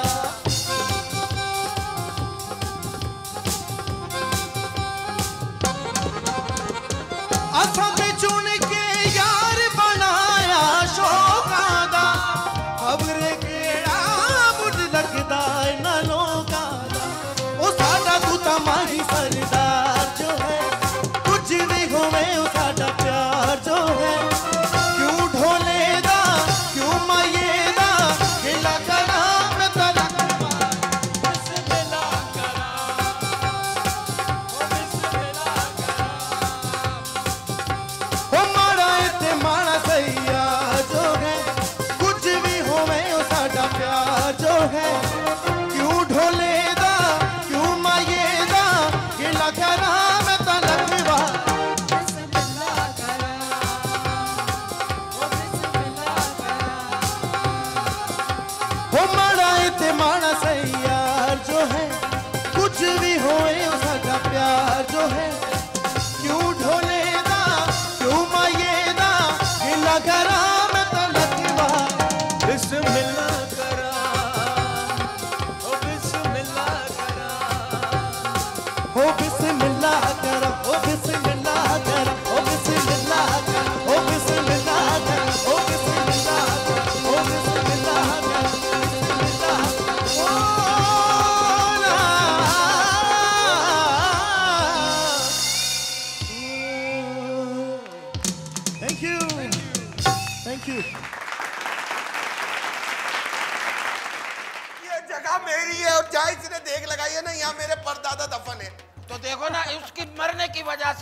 असां ते चुन के यार बनाया शौकां दा खबर केड़ा मुझ लगदा है ना लोकां दा ओ साडा तू तां माही सरदार जो है कुछ भी होवे ओ साडा प्यार जो है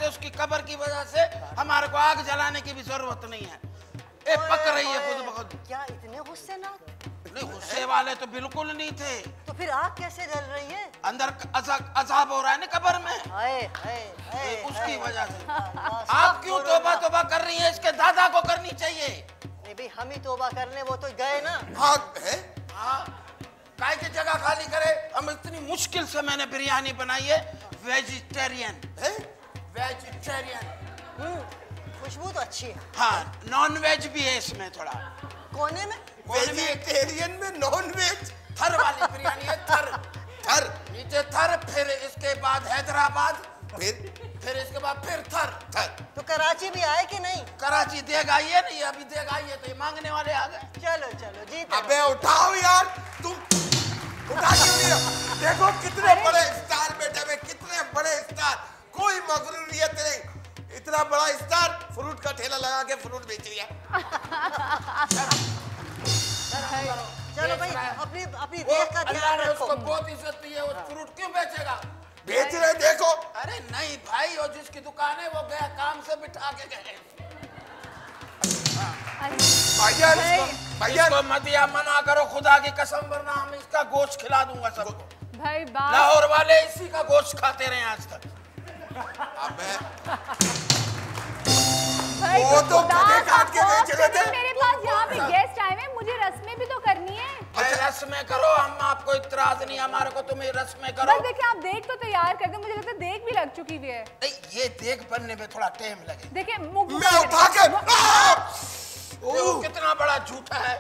उसकी कब्र की वजह से हमारे को आग जलाने की भी जरूरत नहीं है। ए पक रही है खुद ब खुद। क्या इतने गुस्से ना? नहीं गुस्से वाले तो बिल्कुल नहीं थे। तो फिर आग कैसे जल रही है? अंदर अजाब हो रहा है ना कब्र में। उसकी वजह से। आप क्यों तौबा तौबा कर रही हैं? इसके दादा को करनी चाहिए। नहीं भाई हम ही तौबा करने, वो तो गए ना। हाँ है। हाँ काय की जगह खाली करे। हम इतनी मुश्किल से मैंने बिरयानी बनाई है वेजिटेरियन है। वेजिटेरियन खुशबू तो अच्छी है। हाँ नॉन वेज भी है इसमें थोड़ा। कोने में वेजिटेरियन में नॉन वेज थर वाली बिरयानी है। थर नीचे थर, फिर इसके बाद हैदराबाद, फिर इसके बाद फिर थर। तो कराची भी आए कि नहीं? कराची देगा ये नहीं, अभी देगा ये तो ये मांगने वाले आ गए। चलो चलो जी। अबे उठाओ यार, तुम उठा क्यों नहीं? देखो कितने बड़े स्टार बैठे हुए, कितने बड़े स्टार, कोई मगरूरियत नहीं। इतना बड़ा स्टार फ्रूट का ठेला लगा के फ्रूट बेच रही है। चलो भाई अपनी देह का ध्यान रखो। उसको बहुत इज्जत दी है, वो फ्रूट क्यों बेचेगा? बेच रहे देखो। अरे नहीं भाई, वो जिसकी दुकान है वो गया काम से बिठा के गए। भाईजान इसको मत या मना करो, खुदा की कसम, वरना हम इसका गोश्त खिला दूंगा सबको। भाई लाहौर वाले इसी का गोश्त खाते रहे आज तक। अबे भाई वो तो गधे काट के बेच रहे थे। मेरे पास यहाँ पे गेस्ट आए हैं, मुझे रस्में भी तो करनी है। रस्में करो, हम आपको इतराज नहीं, हमारे को तुम्हें रस्में करो। बस देखिए आप देख तो तैयार कर दे, मुझे लगता है देख भी लग चुकी हुई है। नहीं ये देख बनने में थोड़ा टाइम लगे। देखिए मैं उठा के कितना बड़ा झूठा है,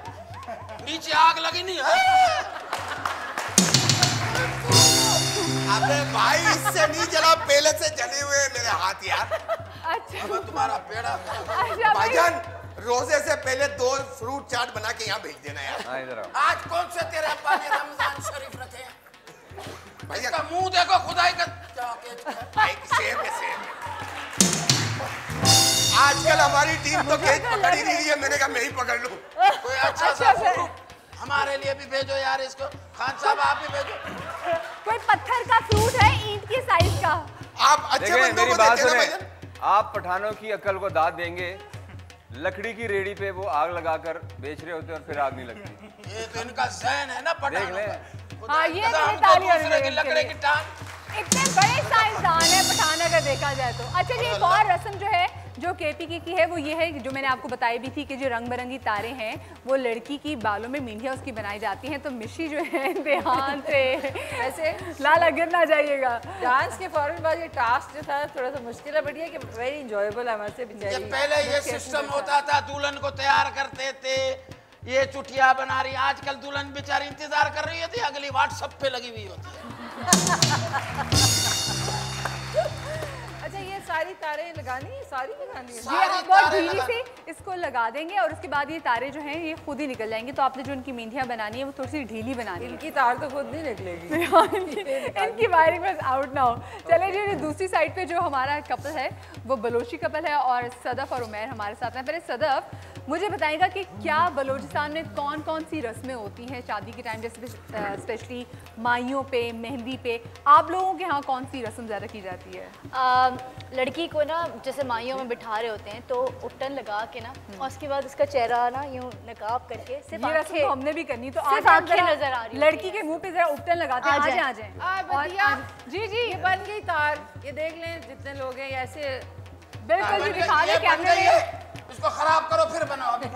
नीचे आग लगी नहीं है। अबे भाई इससे नहीं जला, पहले से जले हुए मेरे हाथ यार। अच्छा अब तुम्हारा पेड़ा। अच्छा भाईजान रोजे से पहले 2 फ्रूट चाट बना के यहाँ भेज देना यार। इधर आज कौन से तेरे अब्बा ने रमजान शरीफ रखे हैं? भाई का मुंह देखो, खुदाई का भाई सेब है सेब। आजकल हमारी टीम तो केक पकड़ ही नहीं रही है, मैंने कहा मैं ही पकड़ लूं। कोई अच्छा सा फ्रूट हमारे लिए भी भेजो यार। इसको खान साहब आप भी भेजो। कोई पत्थर का फ्रूट है, ईंट की साइज का। आप अच्छे बंदों को देखे ना भाईजान। आप पठानों की अकल को दाद देंगे। लकड़ी की रेडी पे वो आग लगाकर बेच रहे होते और फिर आग नहीं लगती। ये तो इनका ज़हन है ना पठानों का। हाँ ये तो तालियां दूसरे की ये लकड़े की टांग। इतने बड़े साइंसदान है पठान अगर देखा जाए तो। अच्छा जी, एक और रस्म जो है जो केपी की है वो ये है जो मैंने आपको बताई भी थी कि जो रंग बिरंगी तारे हैं वो लड़की की बालों में मेहंदियाँ उसकी बनाई जाती हैं। तो मिशी जो है ध्यान से वैसे लाला गिर ना जाइएगा। डांस के फौरन बाद ये टास्क जो था थोड़ा सा मुश्किल है, बढ़िया कि वेरी इंजॉयबल है हमारे से ये पहले ये सिस्टम होता था, दुल्हन को तैयार करते थे, ये चुटिया बना रही। आजकल दुल्हन बेचारी इंतजार कर रही होती, अगली व्हाट्सएप पे लगी हुई होती है। अच्छा, ये सारी तारें लगानी है, सारी लगानी है? जी, हम बहुत धीरे से इसको लगा देंगे और उसके बाद ये तारे जो हैं ये खुद ही निकल जाएंगे। तो आपने जो इनकी मेहंदियाँ बनानी है वो थोड़ी सी ढीली बनानी है। इनकी तार तो खुद नहीं निकलेगी। इनकी वायरिंग बस आउट ना हो। चले जी, दूसरी साइड पे जो हमारा कपल है वो बलोची कपल है और सदफ और उमैर हमारे साथ हैं। पहले सदफ मुझे बताएगा कि क्या बलोचिस्तान में कौन कौन सी रस्में होती हैं शादी के टाइम, जैसे स्पेशली माइयों पे, मेहंदी पे। आप लोगों के यहाँ कौन सी रस्म ज़्यादा की जाती है? लड़की को ना जैसे माइयों में बिठा रहे होते हैं तो उपटन लगा के ना और उसके बाद उसका चेहरा ना यूं नकाब करके सिर्फ ये रस्म तो हमने भी करनी। तो सिर्फ आंखें नजर आ रही लड़की के मुंह पे जरा उपटन लगाते हैं। आ जाए। जी जी, ये बन गई तार। ये देख लें जितने लोग हैं ऐसे बिल्कुल जी, दिखा दें कैमरे में। इसको खराब करो फिर बनाओ, अभी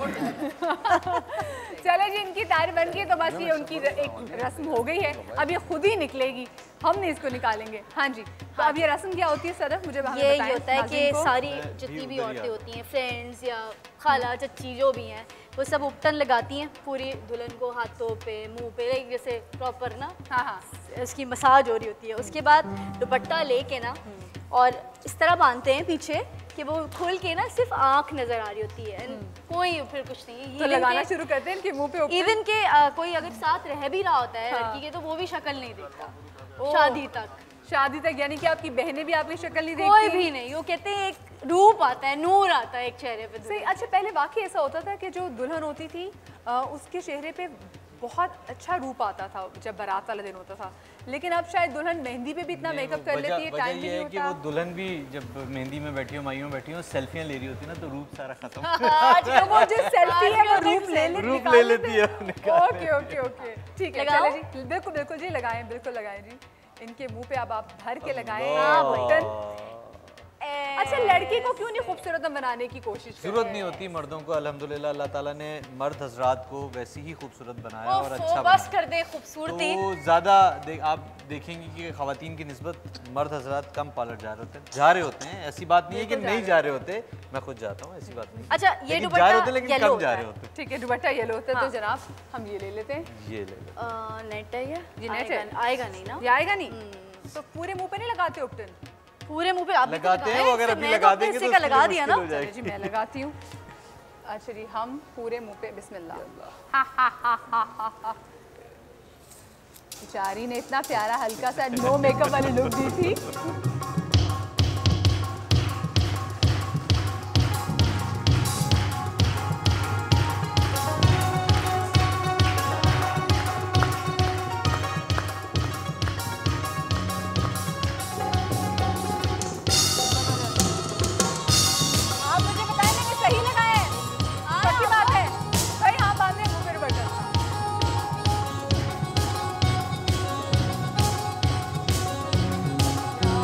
चले जी, इनकी तार बन गई तो बस ये उनकी एक रस्म हो गई है। अब ये खुद ही निकलेगी, हम नहीं इसको निकालेंगे। हाँ जी, तो अब ये रस्म क्या होती है सदफ, मुझे ये होता है कि सारी जितनी भी औरतें होती हैं, फ्रेंड्स या खाला चच्ची जो भी हैं, वो सब उपटन लगाती हैं पूरी दुल्हन को, हाथों पे, मुंह पे, जैसे प्रॉपर ना। हाँ, उसकी मसाज हो रही होती है। उसके बाद दुपट्टा लेके ना और इस तरह बांधते हैं पीछे कि वो खोल के ना सिर्फ आंख नजर आ रही होती है, कोई फिर कुछ नहीं। तो लगाना शुरू करते हैं इनके मुंह पे। इवन के कोई अगर साथ रह भी रहा होता है लड़की के तो वो भी शक्ल नहीं देखता शादी तक। यानी कि आपकी बहनें भी आपकी शक्ल नहीं देखती? कोई भी नहीं। वो कहते हैं एक रूप आता है, नूर आता है एक चेहरे पे। सही। अच्छा, पहले वाकई ऐसा होता था कि जो दुल्हन होती थी उसके चेहरे पे बहुत अच्छा रूप आता था जब बारात वाला दिन होता था, लेकिन अब शायद दुल्हन मेहंदी पे भी इतना मेकअप कर लेती है, टाइम भी नहीं होता। कि वो दुल्हन भी जब मेहंदी में बैठी हो, माइयों में बैठी हो, सेल्फियां ले रही होती है ना, तो रूप सारा खत्म। तो वो जो सेल्फी है वो रूप ले लेती है। ओके ओके ओके, ठीक है। चलो जी, बिल्कुल बिल्कुल जी, लगाएं, बिल्कुल लगाएं जी। इनके मुंह पे अब आप भर के लगाएं। अच्छा, लड़की को क्यों नहीं खूबसूरत बनाने की कोशिश? जरूरत नहीं होती मर्दों को, अल्हम्दुलिल्लाह अल्लाह ताला ने मर्द हजरात को वैसे ही खूबसूरत बनाया और अच्छा बस कर दे खूबसूरती। तो ज़्यादा आप देखेंगे कि ख़वातीन की निस्बत मर्द हजरात कम पार्लर जा रहे होते हैं। ऐसी बात नहीं है कि नहीं जा रहे होते, मैं खुद जाता हूँ, ऐसी बात नहीं। अच्छा, ये दुपट्टा जा रहे होते लेकिन कम जा रहे होते। ठीक है, दुपट्टा येलो होता है। तो जनाब हम ये ले लेते हैं। ये ले लो। नेट है ये नेट है, आएगा नहीं ना? ये आएगा नहीं। तो पूरे मुंह पे नहीं लगाते उपटन? पूरे मुंह पे आप लगाते हैं, अगर अभी लगा देंगे तो लगा दिया ना। जी, मैं लगाती हूँ। अच्छा जी, हम पूरे मुंह पे बिस्मिल्लाह। बेचारी ने इतना प्यारा हल्का सा नो मेकअप वाली लुक दी थी।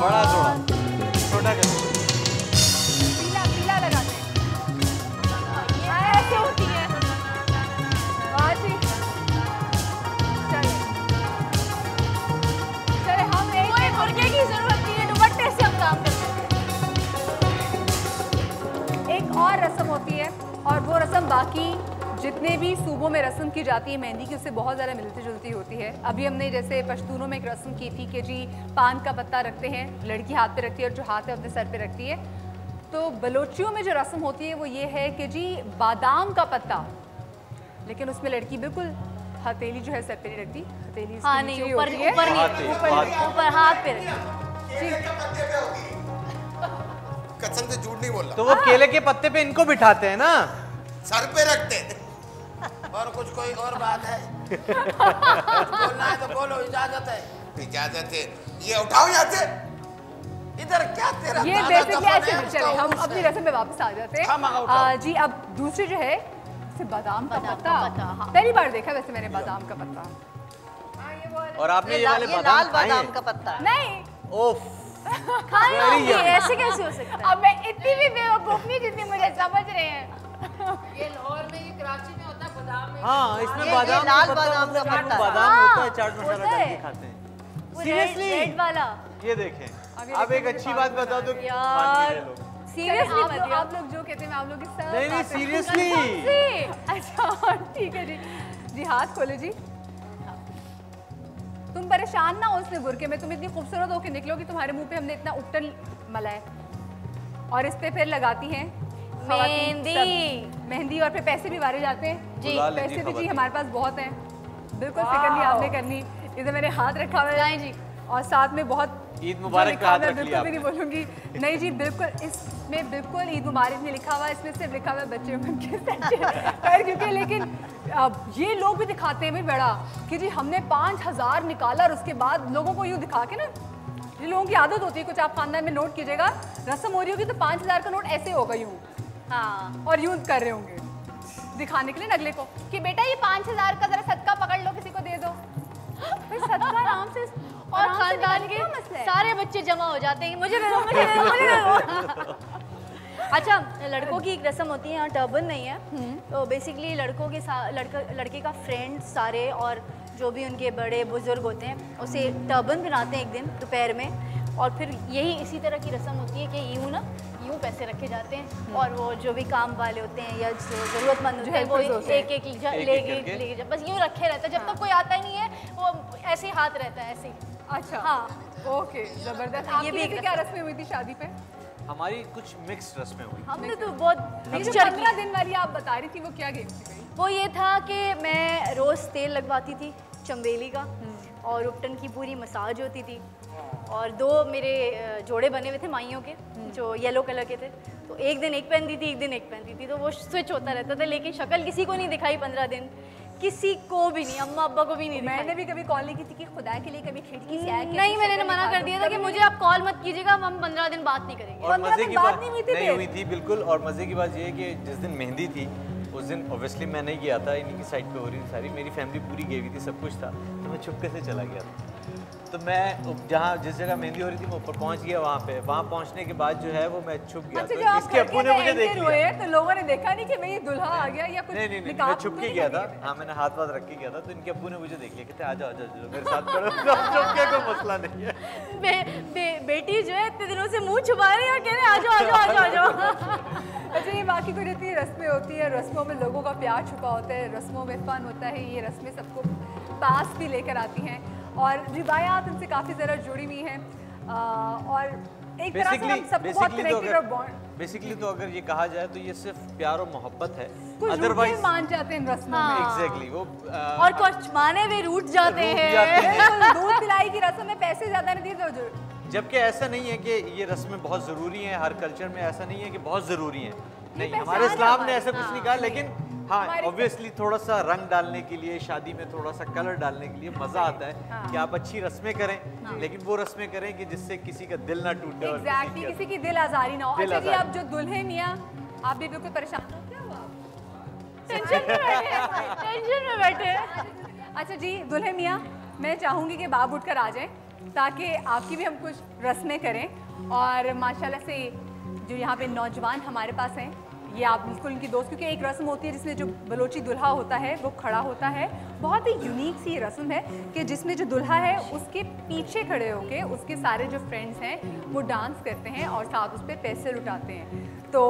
बड़ा छोटा कर पीला लगाते हैं। ऐसे होती है। चले हम कोई बुर्के की जरूरत नहीं है, दुपट्टे से हम काम करते हैं। एक और रस्म होती है और वो रस्म बाकी जितने भी सूबों में रस्म की जाती है मेहंदी की, उससे बहुत ज़्यादा मिलती जुलती होती है। अभी हमने जैसे पश्तूनों में एक रस्म की थी कि जी पान का पत्ता रखते हैं, लड़की हाथ पे रखती है और जो हाथ है अपने सर पे रखती है। तो बलोचियों में जो रस्म होती है वो ये है कि जी बादाम का पत्ता, लेकिन उसमें लड़की बिल्कुल हथेली जो है सर पे नहीं रखती, हथेली ऊपर हाथ पे कसम से झूठ नहीं बोल रहा। तो वो केले के पत्ते पे इनको बिठाते हैं ना, सर पे रखते हैं। और कुछ कोई और बात है? बोलना है तो बोलो, इजाजत है। इजाजत है, ये उठाओ यहाँ से। इधर क्या तेरा ये बेसिकली ऐसे। चले हम अपनी रस्म में वापस आ जाते हैं। जी, अब दूसरे जो है बादाम का पत्ता। पहली बार देखा वैसे मैंने बादाम का पत्ता। और आपने ये वाले लाल बादाम खाए बादाम हैं? का पत्ता। नहीं ओफ, खाए होंगे, ऐसे कैसे हो सकता है? अब मैं इतनी भी बेवकूफ नहीं जितनी मुझे समझ रहे हैं। ये लाहौर में, ये कराची में होता है बादाम में। हाँ, इसमें ये बादाम लाल का पत्ता, बादाम का मतलब पत्ता। बादाम हाँ, होता है, चाट मसाला होता डाल है। के खाते हैं। वो Seriously? रेड वाला ये देखें, अभी अब एक देखिए अच्छी मुझे बात बात बता दो, यार। सीरियसली आप लोग जो कहते हैं मैं आप लोग की सब नहीं बातें- सीरियसली, अच्छा ठीक है जी। जी हाथ खोलो जी। तुम परेशान ना हो उसमें बुरके में, तुम इतनी खूबसूरत होकर निकलो कि तुम्हारे मुंह पे हमने इतना उपटन मला है और इस पे फिर लगाती हैं खवातीन मेहंदी। सब। मेहंदी और फिर पैसे भी मारे जाते हैं जी, बुला लेती पैसे भी जी खवातीन। हमारे पास बहुत हैं, बिल्कुल फिक्र नहीं आपने करनी। इधर मैंने हाथ रखा हुआ है जी और साथ में बहुत ईद मुबारक जो का हाथ लिखा हुआ है, रख लिया बिल्कुल भी नहीं बोलूंगी। नहीं जी बिल्कुल, इसमें बिल्कुल ईद मुबारक नहीं लिखा हुआ, इसमें सिर्फ लिखा हुआ है बच्चे मन के सच्चे। क्योंकि लेकिन अब ये लोग भी दिखाते हैं भाई बड़ा कि जी हमने 5000 निकाला और उसके बाद लोगों को यूँ दिखा के ना, ये लोगों की आदत होती है, कुछ आप खानदान में नोट कीजिएगा, रस्म हो रही होगी तो 5000 का नोट ऐसे होगा यूँ हाँ और यूँ कर रहे होंगे दिखाने के लिए अगले को कि बेटा ये 5000 का जरा सदका पकड़ लो, किसी को दे दो। भाई सदका आराम से और खानदान के सारे बच्चे जमा हो जाते हैं, मुझे दे दो, मुझे दे दो, मुझे दे दो। अच्छा, लड़कों की एक रस्म होती है, यहाँ टर्बन नहीं है, तो बेसिकली लड़कों के साथ लड़के का फ्रेंड सारे और जो भी उनके बड़े बुजुर्ग होते हैं उसे टर्बन बनाते हैं एक दिन दोपहर में, और फिर यही इसी तरह की रस्म होती है कि यूँ ना यूँ पैसे रखे जाते हैं और वो जो भी काम वाले होते हैं या जो ज़रूरतमंद होते हैं वो एक एक लेके बस यूँ रखे रहता है, जब तक कोई आता ही नहीं है वो ऐसे ही हाथ रहता है ऐसे ही। अच्छा हाँ ओके जबरदस्त। ये भी एक क्या रस्में हुई थी शादी पे? हमारी कुछ मिक्स रस्में हुई। हमने तो बहुत ये जो मिक्सचर 15 दिन वाली आप बता रही थी वो क्या गेम थी भाई? वो ये था कि मैं रोज़ तेल लगवाती थी चंबेली का और उपटन की पूरी मसाज होती थी और 2 मेरे जोड़े बने हुए थे माइयों के जो येलो कलर के थे, तो एक दिन एक पहनती थी, एक दिन एक पहनती थी, तो वो स्विच होता रहता था, लेकिन शक्ल किसी को नहीं दिखाई 15 दिन, किसी को भी नहीं, अम्मा अब्बा को भी नहीं दिखाई। मैंने भी कभी कॉल नहीं की थी कि खुदा के लिए कभी खिड़की से आया नहीं, मैंने मना कर दिया था कि मुझे आप कॉल मत कीजिएगा, हम 15 दिन बात नहीं करेंगे। और मजे की बात नहीं हुई थी नहीं फिर? हुई थी बिल्कुल। और मजे की बात ये है कि जिस दिन मेहंदी थी उस दिन ऑब्वियसली मैं नहीं गया था, इन्हीं की साइड पे हो रही थी सारी, मेरी फैमिली पूरी गई हुई थी, सब कुछ था, तो मैं छुपके से चला गया था। तो मैं जहाँ जिस जगह मेहंदी हो रही थी मैं ऊपर पहुँच गया, वहाँ पहुँचने के बाद जो है वो मैं छुप गया। अच्छा, तो जब आप इसके अब्बू ने मुझे देख लिया, तो लोगों ने देखा नहीं कि भाई ये दुल्हा आ गया या कुछ? नहीं निकाह मैं छुप तो के नहीं गया कर था। दिए? हाँ मैंने हाथ वाथ रख के गया था, तो इनके अब्बू ने मुझे देख लिया, कहते आ जाओ मेरे साथ करो। छुप के कोई मसला नहीं है। बेटी जो है इतने दिनों से मुंह छुपा रही है और कह रहे हैं आ जाओ आ जाओ आ जाओ आ जाओ। अच्छा, ये बाकी कुछ इतनी रस्में होती है, रस्मों में लोगों का प्यार छुपा होता है, रस्मों में फन होता है, ये रस्में सबको पास भी लेकर आती हैं और रिवायात इनसे काफ़ी ज़रा जुड़ी हुई हैं और एक तरह से हम सबको बहुत कनेक्टेड और बॉन्ड। बेसिकली तो अगर ये कहा जाए तो ये सिर्फ प्यार और मोहब्बत है, कुछ अदरवाइज रूठे मान जाते हैं इन रस्मों में। एग्जैक्टली वो और कुछ माने हुए रूठ जाते रूठ हैं। जाते हैं। बिल्कुल, दूध पिलाई की रस्म में पैसे ज़्यादा नहीं दिए तो जबकि ऐसा नहीं है कि ये रस्में बहुत ज़रूरी हैं, हर कल्चर में ऐसा नहीं है कि बहुत ज़रूरी हैं, नहीं हमारे इस्लाम ने ऐसा कुछ नहीं कहा, लेकिन हाँ ऑब्वियसली थोड़ा सा रंग डालने के लिए, शादी में थोड़ा सा कलर डालने के लिए मज़ा आता है कि आप अच्छी रस्में करें, लेकिन वो रस्में करें कि जिससे किसी का दिल ना टूटे और एग्जैक्टली किसी की दिल आजारी ना हो। दिल अच्छा जी, आजारी। आप जो दुल्हे मियाँ आप भी बिल्कुल परेशान हो, क्या हुआ? टेंशन में बैठे हैं, टेंशन में बैठे हैं। अच्छा जी, दुल्हे मियाँ मैं चाहूँगी कि बाप उठकर आ जाएं ताकि आपकी भी हम कुछ रस्में करें और माशाल्लाह से जो यहाँ पे नौजवान हमारे पास हैं ये आप बिल्कुल इनकी दोस्त, क्योंकि एक रस्म होती है जिसमें जो बलोची दुल्हा होता है वो खड़ा होता है, बहुत ही यूनिक सी रस्म है कि जिसमें जो दुल्हा है उसके पीछे खड़े होके उसके सारे जो फ्रेंड्स हैं वो डांस करते हैं और साथ उस पर पैसे लुटाते हैं। तो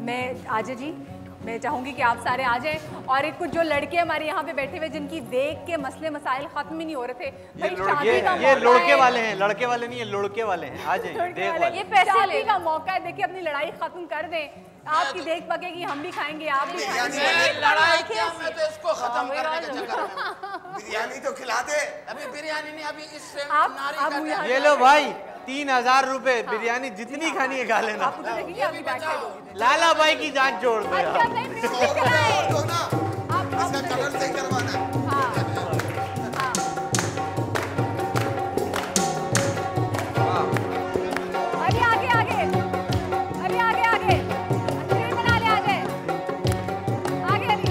मैं आजा जी मैं चाहूँगी कि आप सारे आ जाएं और एक कुछ जो लड़के हमारे यहाँ पे बैठे हुए जिनकी देख के मसले मसाइल खत्म ही नहीं हो रहे थे, भाई शादी का ये मौका लड़के है। वाले हैं, लड़के वाले नहीं है, लड़के वाले हैं, आ जाइए लड़के देख वाले, वाले। ये पैसे शादी ले का मौका है, देखिए अपनी लड़ाई खत्म कर दें, आपकी देख पकेगी, हम भी खाएंगे, आप भी खाएंगे। मैं लड़ाई क्या, मैं तो इसको खत्म करने के चक्कर में हूँ। बिरयानी तो खिला दे। अभी बिरयानी नहीं, अभी इससे आप नारी का ये लो भाई 3000 रुपए, बिरयानी जितनी खानी है खा लेना। आपको तो देखिए आपकी बैक साइड होगी। लाला भाई की जान छोड़ दो अच्छा, यार। नहीं, फिर 100 भी रुपए चलाएं। और दो ना, आप इसका कलर सही करवाना है। हाँ, हाँ। अरे आगे आगे, अरे आगे आगे, ट्रेन बना ले, आगे आगे अभी।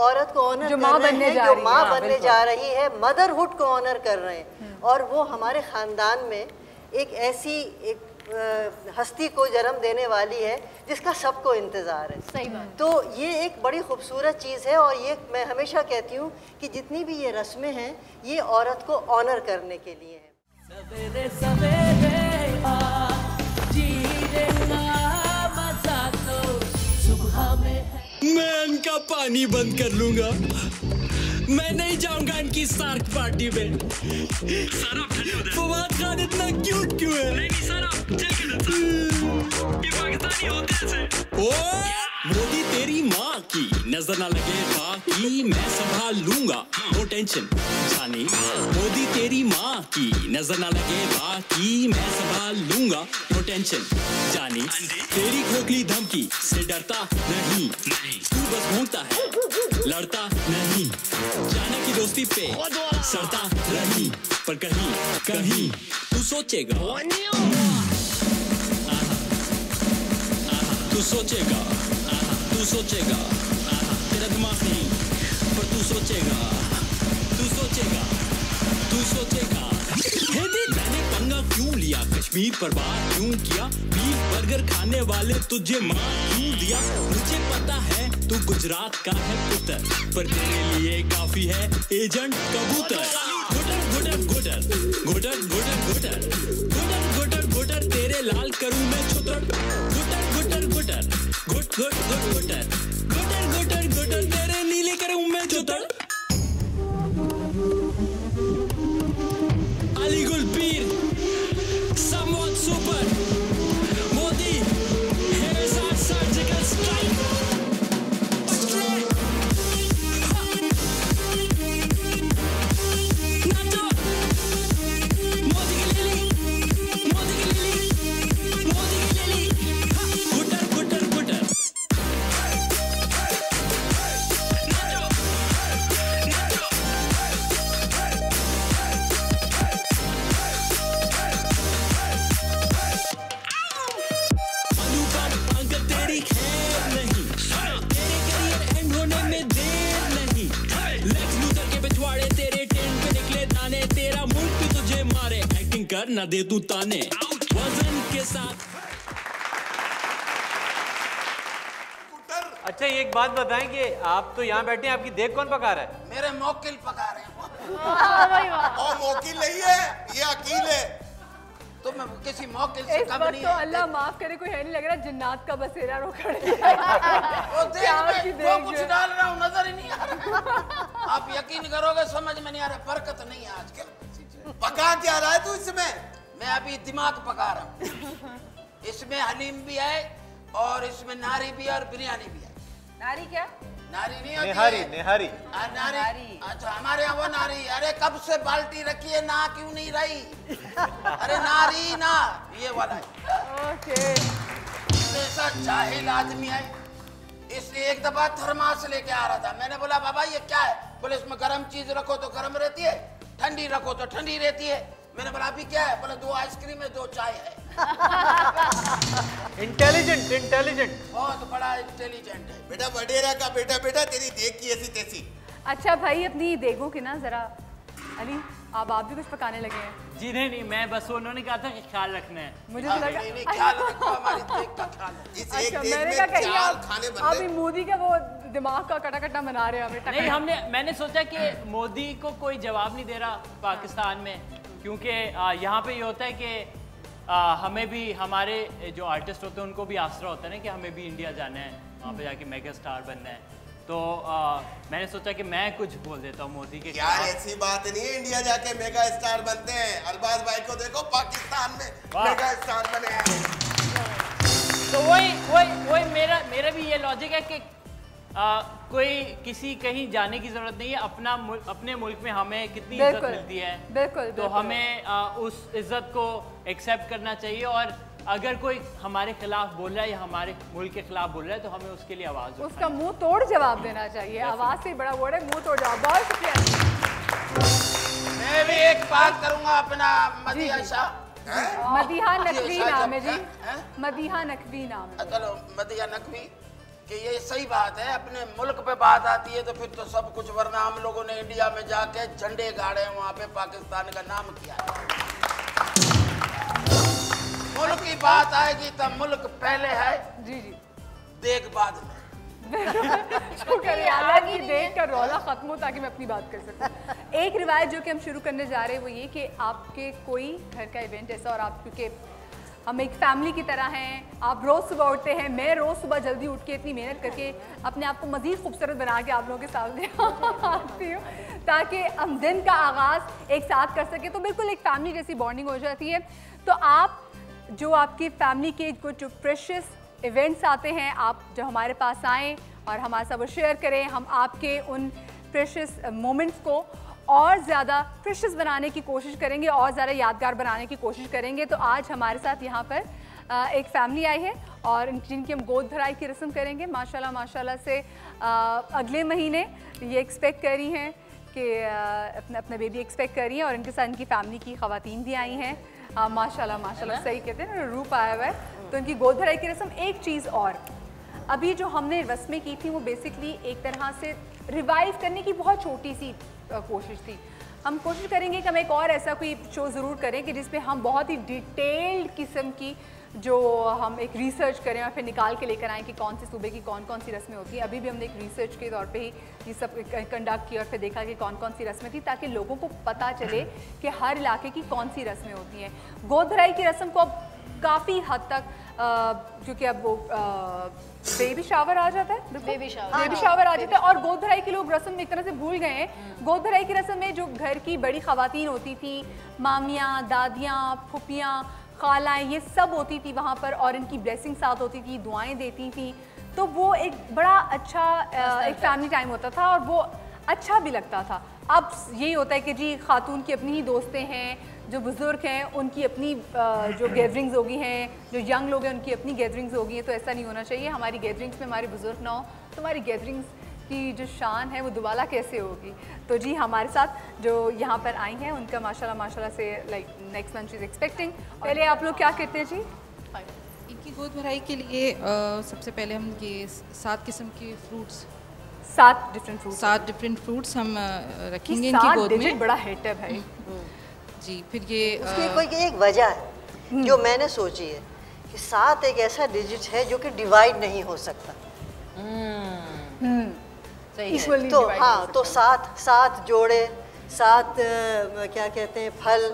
औरत को ऑनर जो कर माँ रहे बनने हैं, जा जो रही है। माँ हाँ, बनने जा रही है, मदरहुड को ऑनर कर रहे हैं। और वो हमारे ख़ानदान में एक ऐसी एक हस्ती को जन्म देने वाली है जिसका सबको इंतज़ार है। सही बात। तो ये एक बड़ी खूबसूरत चीज़ है और ये मैं हमेशा कहती हूँ कि जितनी भी ये रस्में हैं ये औरत को ऑनर करने के लिए है। सवेरे सवेरे आ जीना मजा तो सुबह में है। मैं इनका पानी बंद कर लूंगा। मैं नहीं जाऊंगा इनकी सार्क पार्टी में। फवाद खान इतना क्यूट क्यों है? नहीं सारा चल के ये पाकिस्तानी होते हैं। ओ मोदी तेरी माँ की नजर ना लगे बाकी मैं संभाल लूंगा नो टेंशन जानी। मोदी तेरी माँ की नजर ना लगे बाकी मैं संभाल लूंगा नो टेंशन जानी। तेरी खोखली धमकी से डरता नहीं तू बस भोंकता है लड़ता नहीं। जाना की दोस्ती पे सड़ता रही पर कहीं कहीं तू सोचेगा तू सोचेगा तू सोचेगा तेरा दिमाग नहीं पर तू सोचेगा तू सोचेगा तू सोचेगा। मैंने पंगा क्यों लिया कश्मीर पर बात क्यों किया बीफ बर्गर खाने वाले तुझे मार क्यों दिया। मुझे पता है तू गुजरात का है पुत्र पर तेरे लिए काफी है एजेंट कबूतर। गुटर गुटर गुटर गुटर गुटर गुटर गुटर गुटर तेरे लाल करूं मैं छुतर। गुटर गुटर गुटर गुट गुट गुट गुटर गुटर गुटर गुटर तेरे नीले करूं मैं छुतर। Ali गुलपीर somewhat super Modi here's our surgical strike. NATO Modi की ले ली Modi की ले ली Modi की ले ली गुटर गुटर गुटर कर ना दे तू ताने वजन के साथ। अच्छा एक बात बताएं कि आप तो यहाँ बैठे हैं, आपकी देख कौन पका रहा है? मेरे मौकिल पका रहे हैं। और मौकिल नहीं है, ये अकील है। तो मैं किसी मौकिल से इस कम वक्त नहीं तो है। अल्लाह माफ करे कोई है नहीं लग रहा जिन्नात का बसेरा रो खड़े वो देख क्या मैं की जो देख कुछ जो है। डाल रहा हूँ नजर ही नहीं आ रहा। आप यकीन करोगे समझ में नहीं आ रहा, बरकत नहीं है आजकल। पका क्या रहा है तू इसमें? मैं अभी दिमाग पका रहा हूँ। इसमें हलीम भी है और इसमें नारी भी है और बिरयानी भी है। नारी क्या? नारी नहीं होती नेहारी है? नेहारी नारी। अच्छा हमारे यहाँ वो नारी। अरे कब से बाल्टी रखी है ना क्यों नहीं रही? अरे नारी ना ये वाला है। ओके ऐसा जाहिल आदमी है। इसलिए एक दफा थर्मास लेके आ रहा था। मैंने बोला बाबा ये क्या है? बोले इसमें गर्म चीज रखो तो गर्म रहती है, ठंडी रखो तो ठंडी रहती है। मैंने बोला अभी क्या है? बोले 2 आइसक्रीम है 2 चाय है। इंटेलिजेंट इंटेलिजेंट बहुत बड़ा इंटेलिजेंट है। बेटा वडेरा का बेटा बेटा तेरी देख की ऐसी तैसी। अच्छा भाई अपनी देगों के ना जरा अली अब आप भी कुछ पकाने लगे हैं। जी नहीं मैं बस उन्होंने कहा था कि ख्याल रखना है। मुझे तो लगा नहीं ख्याल रखो हमारी देख का ख्याल। इस एक अच्छा देश मैंने में कहा कहीं 4 खाने बन आप रहे। मोदी का वो दिमाग का कटा कटा बना रहे हैं हमें नहीं मैंने सोचा कि मोदी को कोई जवाब नहीं दे रहा पाकिस्तान में, क्योंकि यहाँ पे ये होता है कि हमें भी हमारे जो आर्टिस्ट होते हैं उनको भी आसरा होता है ना कि हमें भी इंडिया जाना है, वहाँ पे जाके मेगा स्टार बनना है। तो मैंने सोचा कि मैं कुछ बोल देता हूँ मोदी के यार ऐसी बात नहीं है, इंडिया जाके मेगा स्टार बनते हैं। अरबाज भाई को देखो पाकिस्तान में मेगा स्टार बने हैं। तो वही मेरा भी ये लॉजिक है कि कोई किसी कहीं जाने की जरूरत नहीं है। अपने मुल्क में हमें कितनी इज्जत मिलती है, बिल्कुल तो हमें उस इज्जत को एक्सेप्ट करना चाहिए। और अगर कोई हमारे खिलाफ बोल रहा है या हमारे मुल्क के खिलाफ बोल रहा है तो हमें उसके लिए आवाज उसका मुंह तोड़ जवाब देना चाहिए। आवाज से बड़ा वर्ड है, मुंह तोड़ जवाब। बहुत शुक्रिया। मैं भी एक बात करूंगा अपना मदिहा शाह। मदिहा नकवी नाम है जी, मदिहा नकवी नाम है। चलो मदिहा नकवी कि ये सही बात है, अपने मुल्क पे बात आती है तो फिर तो सब कुछ, वरना हम लोगों ने इंडिया में जाके झंडे गाड़े, वहाँ पे पाकिस्तान का नाम किया। मुल्क की बात आएगी तब मुल्क पहले है, जी जी, देख बाद में। शुक्र है अल्लाह की देख कर रौला खत्म हो ताकि मैं अपनी बात कर सकूं। एक रिवायत जो कि हम शुरू करने जा रहे हैं वो ये कि आपके कोई घर का इवेंट ऐसा, और आप क्योंकि हम एक फैमिली की तरह हैं, आप रोज़ सुबह उठते हैं, मैं रोज़ सुबह जल्दी उठ के इतनी मेहनत करके अपने आप को मज़ीद खूबसूरत बना के आप लोगों के सामने आती हूँ ताकि हम दिन का आगाज़ एक साथ कर सकें, तो बिल्कुल एक फैमिली जैसी बॉन्डिंग हो जाती है। तो आप जो आपकी फैमिली के कुछ प्रेशियस इवेंट्स आते हैं, आप जब हमारे पास आएँ और हमारे साथ वो शेयर करें, हम आपके उन प्रेशियस मोमेंट्स को और ज़्यादा प्रेशियस बनाने की कोशिश करेंगे और ज़्यादा यादगार बनाने की कोशिश करेंगे। तो आज हमारे साथ यहाँ पर एक फैमिली आई है और जिनकी हम गोद भराई की रस्म करेंगे। माशाल्लाह माशाल्लाह से अगले महीने ये एक्सपेक्ट कर रही हैं कि अपना बेबी एक्सपेक्ट कर रही हैं, और इनके साथ इनकी फैमिली की ख़वातीन भी आई हैं। माशाल्लाह माशाल्लाह, सही कहते हैं ना, रूप आया हुआ है। तो इनकी गोद भराई की रस्म। एक चीज़ और, अभी जो हमने रस्में की थी वो बेसिकली एक तरह से रिवाइव करने की बहुत छोटी सी कोशिश थी। हम कोशिश करेंगे कि हम एक और ऐसा कोई शो ज़रूर करें कि जिसपे हम बहुत ही डिटेल्ड किस्म की जो हम एक रिसर्च करें और फिर निकाल के लेकर आएँ कि कौन से सूबे की कौन कौन सी रस्में होती हैं। अभी भी हमने एक रिसर्च के तौर पे ही ये सब कंडक्ट किया और फिर देखा कि कौन कौन सी रस्में थी, ताकि लोगों को पता चले कि हर इलाके की कौन सी रस्में होती हैं। गोद भराई की रस्म को अब काफ़ी हद तक क्योंकि अब वो बेबी शावर आ जाता है, बेबी शावर आ जाता है, और गोद भराई की लोग रस्म एक तरह से भूल गए हैं। गोद भराई की रस्म में जो घर की बड़ी ख़वातीन होती थी, मामियाँ, दादियाँ, फुफियाँ, खालाएँ, ये सब होती थी वहाँ पर, और इनकी ब्लेसिंग साथ होती थी, दुआएं देती थी। तो वो एक बड़ा अच्छा एक फैमिली टाइम होता था और वो अच्छा भी लगता था। अब यही होता है कि जी खातून की अपनी ही दोस्तें हैं, जो बुज़ुर्ग हैं उनकी अपनी जो गैदरिंग्स होगी हैं, जो यंग लोग हैं उनकी अपनी गैदरिंग्स होगी हैं। तो ऐसा नहीं होना चाहिए, हमारी गैदरिंग्स में हमारे बुज़ुर्ग ना हो तो हमारी गैदरिंग्स की जो शान है वो दुबाला कैसे होगी। तो जी हमारे साथ जो यहाँ पर आई हैं उनका माशाल्लाह माशाल्लाह से like next month she is expecting. पहले आप लोग क्या कहते हैं जी? इनकी गोद भराई के लिए सबसे पहले हम ये 7 किस्म के फ्रूट्स, 7 डिफरेंट फ्रूट्स हम रखेंगे इनकी गोद में। बड़ा हिट है भाई जी। फिर ये उसकी कोई एक वजह है जो मैंने सोची है कि 7 एक ऐसा डिजिट है जो कि डिवाइड नहीं हो सकता। तो हाँ, तो 7 जोड़े, 7 क्या कहते हैं फल,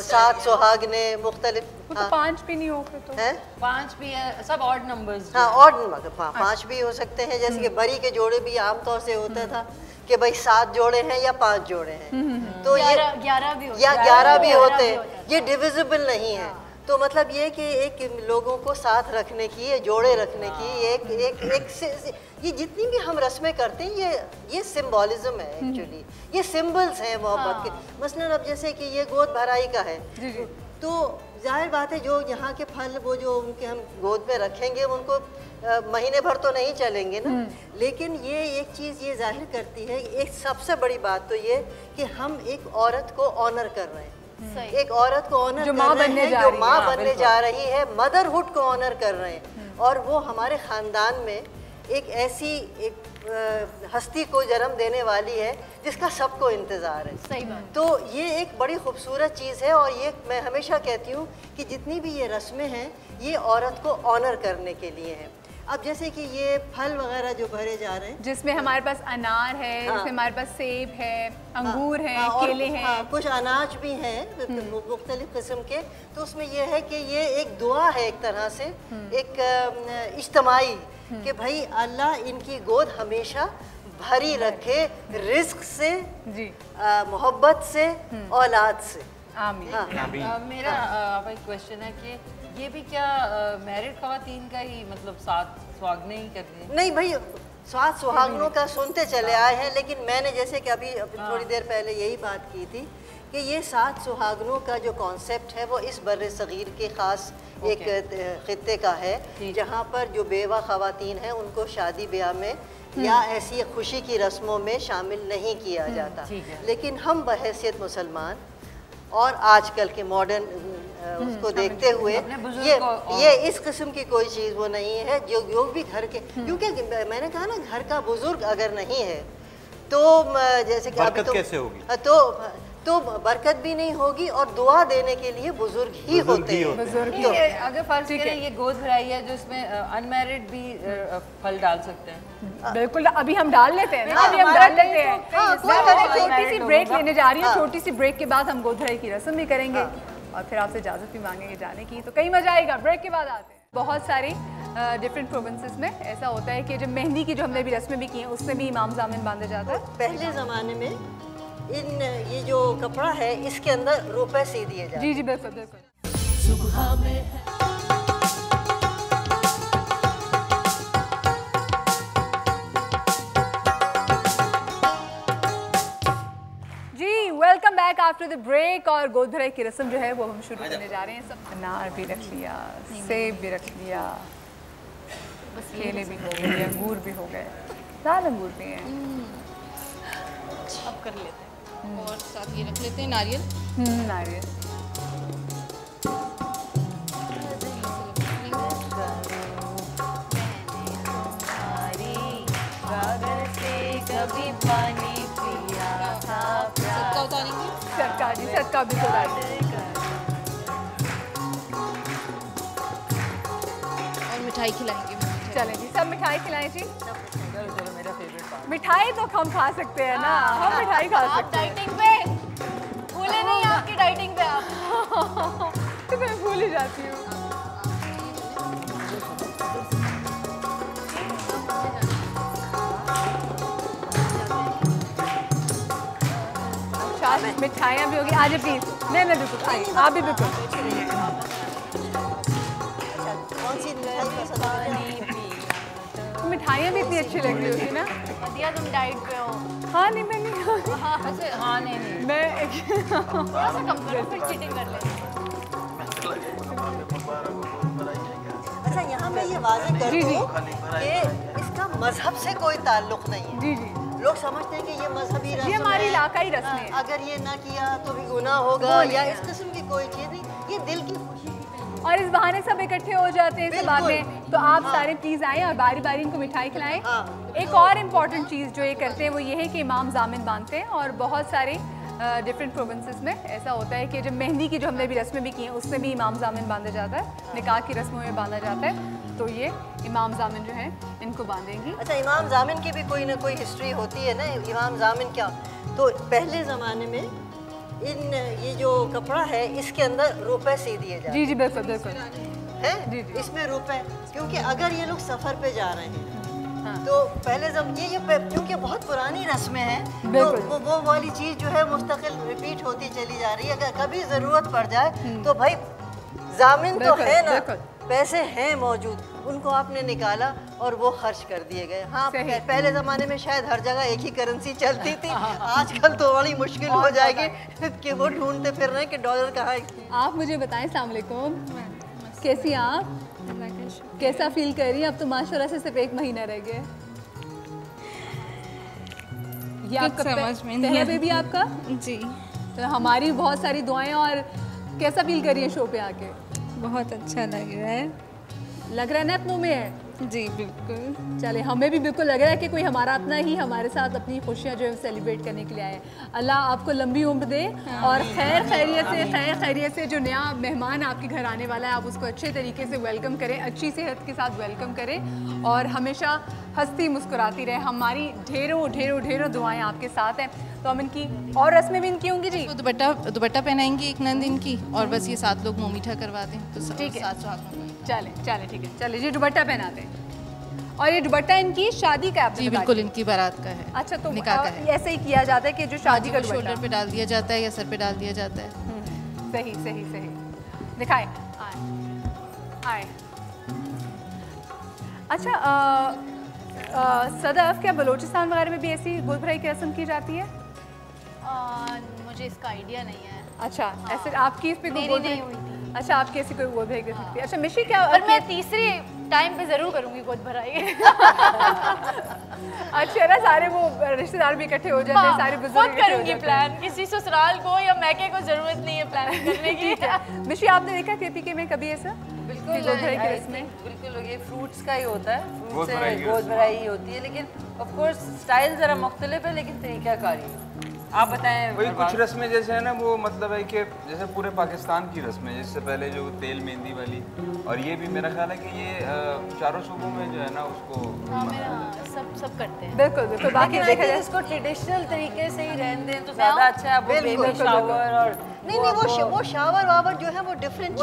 7 सुहागने मुख्तलिफ। तो 5 भी नहीं हो तो है 5 भी है, सब ऑड नंबर्स। हाँ ऑड नंबर, 5 भी हो सकते हैं, जैसे कि बरी के जोड़े भी आमतौर से होता था कि भाई 7 जोड़े हैं या 5 जोड़े हैं, तो ये 11 भी होते या 11 भी होते हैं, ये डिविजिबल नहीं है। तो मतलब ये कि एक लोगों को साथ रखने की, जोड़े रखने की एक ये जितनी भी हम रस्में करते हैं ये सिंबॉलिज्म है एक्चुअली, ये सिंबल्स हैं मोहब्बत के। मसलन अब जैसे कि ये गोद भराई का है, तो जाहिर बात है जो यहाँ के फल वो जो उनके हम गोद में रखेंगे उनको महीने भर तो नहीं चलेंगे ना, लेकिन ये एक चीज़ ये जाहिर करती है, एक सबसे बड़ी बात तो ये कि हम एक औरत को ऑनर कर रहे हैं, एक औरत को ऑनर कर रहे हैं जो माँ बनने जा रही है, मदरहुड को ऑनर कर रहे हैं, और वो हमारे ख़ानदान में एक ऐसी एक हस्ती को जन्म देने वाली है जिसका सबको इंतज़ार है। सही बात। तो ये एक बड़ी खूबसूरत चीज़ है, और ये मैं हमेशा कहती हूँ कि जितनी भी ये रस्में हैं ये औरत को ऑनर करने के लिए हैं। अब जैसे कि ये फल वगैरह जो भरे जा रहे हैं, जिसमें हमारे पास अनार है, जिसमें हमारे पास सेब है, अंगूर है, केले हैं, कुछ अनाज भी हैं मुख्तलिफ किस्म के। तो उसमें यह है कि ये एक दुआ है एक तरह से, एक इज्तिमाई, कि भाई अल्लाह इनकी गोद हमेशा भरी रखे रिस्क से, मोहब्बत से, औलाद से। आमीन। मेरा एक क्वेश्चन है कि ये भी क्या मैरिड ख़वातीन का ही मतलब साथ सुहागने ही करते हैं? नहीं भाई, 7 सुहागनों का सुनते चले आए हैं, लेकिन मैंने जैसे कि अभी थोड़ी देर पहले यही बात की थी कि ये 7 सुहागनों का जो कॉन्सेप्ट है वो इस बर्रे सगीर के ख़ास एक खित्ते का है, जहाँ पर जो बेवा ख़वातीन हैं उनको शादी ब्याह में या ऐसी खुशी की रस्मों में शामिल नहीं किया जाता। लेकिन हम बहैसियत मुसलमान और आजकल के मॉडर्न उसको देखते हुए ये इस किस्म की कोई चीज़ वो नहीं है जो भी घर के, क्योंकि मैंने कहा ना घर का बुजुर्ग अगर नहीं है तो जैसे कि बरकत कैसे होगी, तो बरकत भी नहीं होगी और दुआ देने के लिए बुजुर्ग ही होते हैं। बुजुर्ग अगर फर्ज करें ये गोद भराई है जो इसमें अनमैरिड भी फल डाल सकते हैं। बिल्कुल, अभी हम डाल लेते हैं ना, अभी हम डाल लेते हैं। छोटी सी ब्रेक लेने जा रही हूँ, छोटी सी ब्रेक के बाद हम गोद भराई की रस्म भी करेंगे और फिर आपसे इजाज़त भी मांगेंगे जाने की, तो कहीं मजा आएगा। ब्रेक के बाद आते हैं। बहुत सारी डिफरेंट प्रोविंसेस में ऐसा होता है कि जब मेहंदी की जो हमने भी रस्में भी की हैं उसमें भी इमाम ज़ामिन बांधा जाता है। पहले ज़माने में ये जो कपड़ा है इसके अंदर रुपए सी दिए जाते। जी जी बिल्कुल बिल्कुल। सुबह में जी welcome back after the break. और गोद भराई की रस्म जो है वो हम शुरू करने जा रहे हैं। सब अनार भी रख लिया, सेब भी रख लिया, केले भी हो गए, अंगूर भी हो गए, लाल अंगूर भी हैं। अब कर लेते हैं और साथ ये रख लेते हैं नारियल। नारियल कभी पानी पिया था, सदका उतारेंगे। सदका जी, सदका भी उतारेंगे और मिठाई खिलाएंगे। चलें जी, सब मिठाई खिलाएं जी। चलो मेरा फेवरेट पार्ट। मिठाई तो हम खा सकते हैं ना, हम मिठाई खा सकते हैं। डाइटिंग पे भूले नहीं, आपकी डाइटिंग पे आप। तो मैं भूल ही जाती हूँ। मिठाइयाँ भी होगी। आज प्लीज नहीं बिल्कुल आइए, आप भी बिल्कुल। कौन सी मिठाई पसंद है? मिठाइयाँ भी इतनी अच्छी लग रही होती ना। दिया तुम डाइट पे हो। हाँ नहीं मैं नहीं, हाँ नहीं मैं थोड़ा सा कम करो फिर चीटिंग कर ले। अच्छा यहाँ मैं ये वाज़ेह कर दूँ कि इसका मजहब से कोई ताल्लुक नहीं है। जी जी, लोग समझते हैं कि ये मजहबी रस्म है, ये हमारी इलाकाई रस्म है। अगर ये ना किया तो भी गुनाह होगा या इस किस्म की कोई चीज़ नहीं, ये दिल की खुशी और इस बहाने सब इकट्ठे हो जाते हैं बाद में। तो आप सारे प्लीज आएँ और बारी बारी इनको मिठाई खिलाएं। एक और इम्पॉर्टेंट चीज़ जो ये करते हैं वो ये है कि इमाम ज़ामिन बांधते हैं। और बहुत सारे डिफरेंट प्रोविंसेस में ऐसा होता है कि जब मेहंदी की जो हमने भी रस्में भी की हैं उसमें भी इमाम ज़ामिन बांधा जाता है, निकाह की रस्मों में बांधा जाता है। तो ये इमाम ज़ामिन जो है इनको बांधेंगी। अच्छा, इमाम ज़ामिन की भी कोई ना कोई हिस्ट्री होती है ना। इमाम ज़ामिन क्या, तो पहले ज़माने में ये जो कपड़ा है इसके अंदर रुपए सी दिए जाते। जी जी बिल्कुल बिल्कुल है जी जी। इसमें रुपए, क्योंकि अगर ये लोग सफ़र पे जा रहे हैं तो पहले जब ये क्योंकि बहुत पुरानी रस्में हैं तो वो वाली चीज़ जो है मुस्तकिल रिपीट होती चली जा रही है। अगर कभी ज़रूरत पड़ जाए तो भाई ज़ामिन तो है ना, पैसे हैं मौजूद, उनको आपने निकाला और वो खर्च कर दिए गए। हाँ, पहले ज़माने में शायद हर जगह एक ही करेंसी चलती थी, आजकल तो बड़ी मुश्किल हो जाएगी कि वो ढूंढते फिर रहे हैं कि डॉलर कहाँ है। आप मुझे बताएं, अस्सलाम वालेकुम, कैसी आप, कैसा फील कर रही हैं? अब तो माशाल्लाह से सिर्फ 1 महीना रह गया। ये आपका पहला बेबी आपका? जी। तो हमारी बहुत सारी दुआएं। और कैसा फील कर रही है शो पे आके? बहुत अच्छा लग रहा है। लग रहा है ना अपनों में है? जी बिल्कुल। चले, हमें भी बिल्कुल लग रहा है कि कोई हमारा अपना ही हमारे साथ अपनी खुशियाँ जो है सेलिब्रेट करने के लिए आए। अल्लाह आपको लंबी उम्र दे और खैर खैरियत से जो नया मेहमान आपके घर आने वाला है आप उसको अच्छे तरीके से वेलकम करें, अच्छी सेहत के साथ वेलकम करें और हमेशा हंसती मुस्कुराती रहे। हमारी ढेरों ढेरों ढेरों दुआएं आपके साथ हैं। तो हम इनकी और रस्में भी इनकी होंगी जी। तो दुपट्टा पहनाएंगी एक नंद इनकी और बस ये 7 लोग मुँह मीठा करवा दें तो ठीक है। 7 सुहागनों को। चले ठीक है, चले जी दुपट्टा पहना दें। और ये दुपट्टा इनकी शादी का है? जी बिल्कुल, इनकी बारात का है। अच्छा, तो निकाह का है। ऐसे ही किया जाता है कि जो शादी का शोल्डर पे डाल दिया जाता है या सर पे डाल दिया जाता है। सही सही सही। दिखाएं, आए। अच्छा सदफ, क्या बलूचिस्तान वगैरह में भी ऐसी गोद भराई की रस्म की जाती है? मुझे इसका आइडिया नहीं है। अच्छा, ऐसे आपकी इस पे कोई गोद नहीं हुई थी? अच्छा, आपकी ऐसी कोई गोद भराई कर सकती है? अच्छा मिशी, क्या पर मैं तीसरी टाइम पे जरूर करूंगी गोद भराई। अच्छा ना, सारे वो रिश्तेदार भी इकट्ठे हो जाते हैं, सारे बुजुर्ग खुद करूंगी प्लान, किसी ससुराल को या मैके को जरूरत नहीं है प्लान करने की। मिशी, आपने देखा केपीके में कभी ऐसा? बिल्कुल बिल्कुल, ये फ्रूट्स का ही होता है, फ्रूट से गोद भराई ही होती है, लेकिन ऑफ कोर्स स्टाइल जरा मुख्तलिफ है, लेकिन तरीकाकारी है। आप बताएं। वही कुछ रस्में जैसे है ना, वो मतलब है कि जैसे पूरे पाकिस्तान की रस्में, जिससे पहले जो तेल मेहंदी वाली, और ये भी मेरा ख्याल है कि ये चारों सूबों में जो है ना उसको सब करते हैं। बिल्कुल बिल्कुल, बाकी देखा जाए इसको ट्रेडिशनल तरीके से ही रहने दें तो ज़्यादा अच्छा है। वो बेबी शावर और नहीं, वो शावर वावर जो है वो डिफरेंट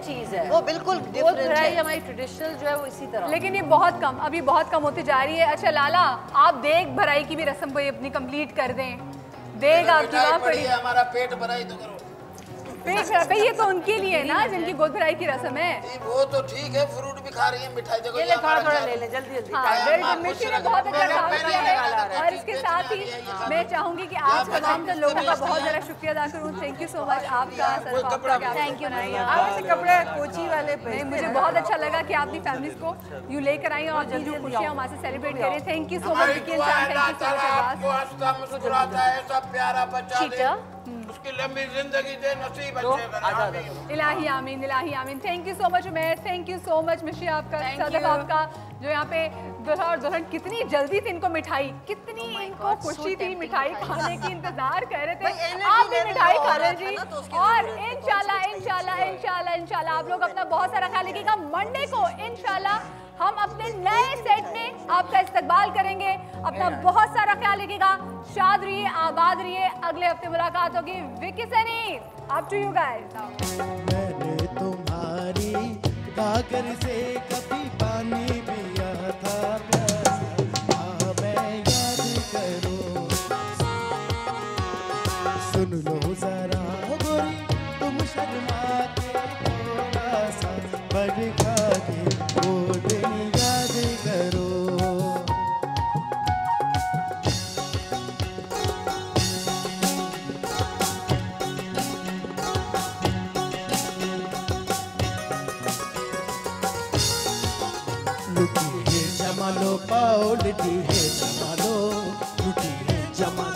चीज़ है, वो बिल्कुल डिफरेंट है। हमारी ट्रेडिशनल जो है वो इसी तरह, लेकिन ये बहुत कम, अभी बहुत कम होती जा रही है। अच्छा लाला, आप देख भराई की भी रस्म को अपनी कंप्लीट कर दें। देख आपकी बात पड़ी, हमारा पेट भराई तो करो। पेट भराई ये तो उनके लिए ना जिनकी गोद भराई की रस्म है। वो तो ठीक है, फ्रूट भी खा रही है, मिठाई देखो, ये ले थोड़ा ले ले, जल्दी जल्दी। हाँ, मिशी ने बहुत अच्छा काम किया है, और इसके साथ ही मैं चाहूंगी कि आज तमाम लोगों का बहुत ज़्यादा शुक्रिया अदा करूँ। थैंक यू सो मच आपका, थैंक यू। आप कपड़े कोची वाले पे, मुझे बहुत अच्छा लगा कि आपने फैमिलीज को यूँ लेकर आई और जल्दी खुशियाँ वहाँ से सेलिब्रेट करें। Thank you so much. प्यारा बच्चा उसकी लंबी जिंदगी दे, नसीब अच्छे इलाही आमीन, इलाही आमीन। Thank you so much Umair, thank you so much मिशी, आपका सदफ आपका, जो यहाँ पे दुल्हा और दुल्हन कितनी जल्दी थी, इनको मिठाई कितनी इनको खुशी थी, मिठाई खाने की इंतजार कर रहे थे। आप भी मिठाई खा रहे जी, और इंशाल्लाह इंशाल्लाह इंशाल्लाह इंशाल्लाह आप लोग अपना बहुत सारा ख्याल रखिएगा। मंडे को इंशाल्लाह हम अपने नए सेट में आपका इस्तकबाल करेंगे। अपना बहुत सारा ख्याल रखिएगा। शाद रहिए, आबाद रहिए। अगले हफ्ते मुलाकात होगी। Vicky Sunny, up to you guys. मैंने तुम्हारी गागर से कभी पानी पिया था प्यासा, मैं याद करो, सुन लो जरा गोरी तुम शर्मा के थोड़ा सा बढ़ा के वो दिन याद करो। लुटी है जमा लो पाओ, लुटी है जमा लो, लुटी है जमा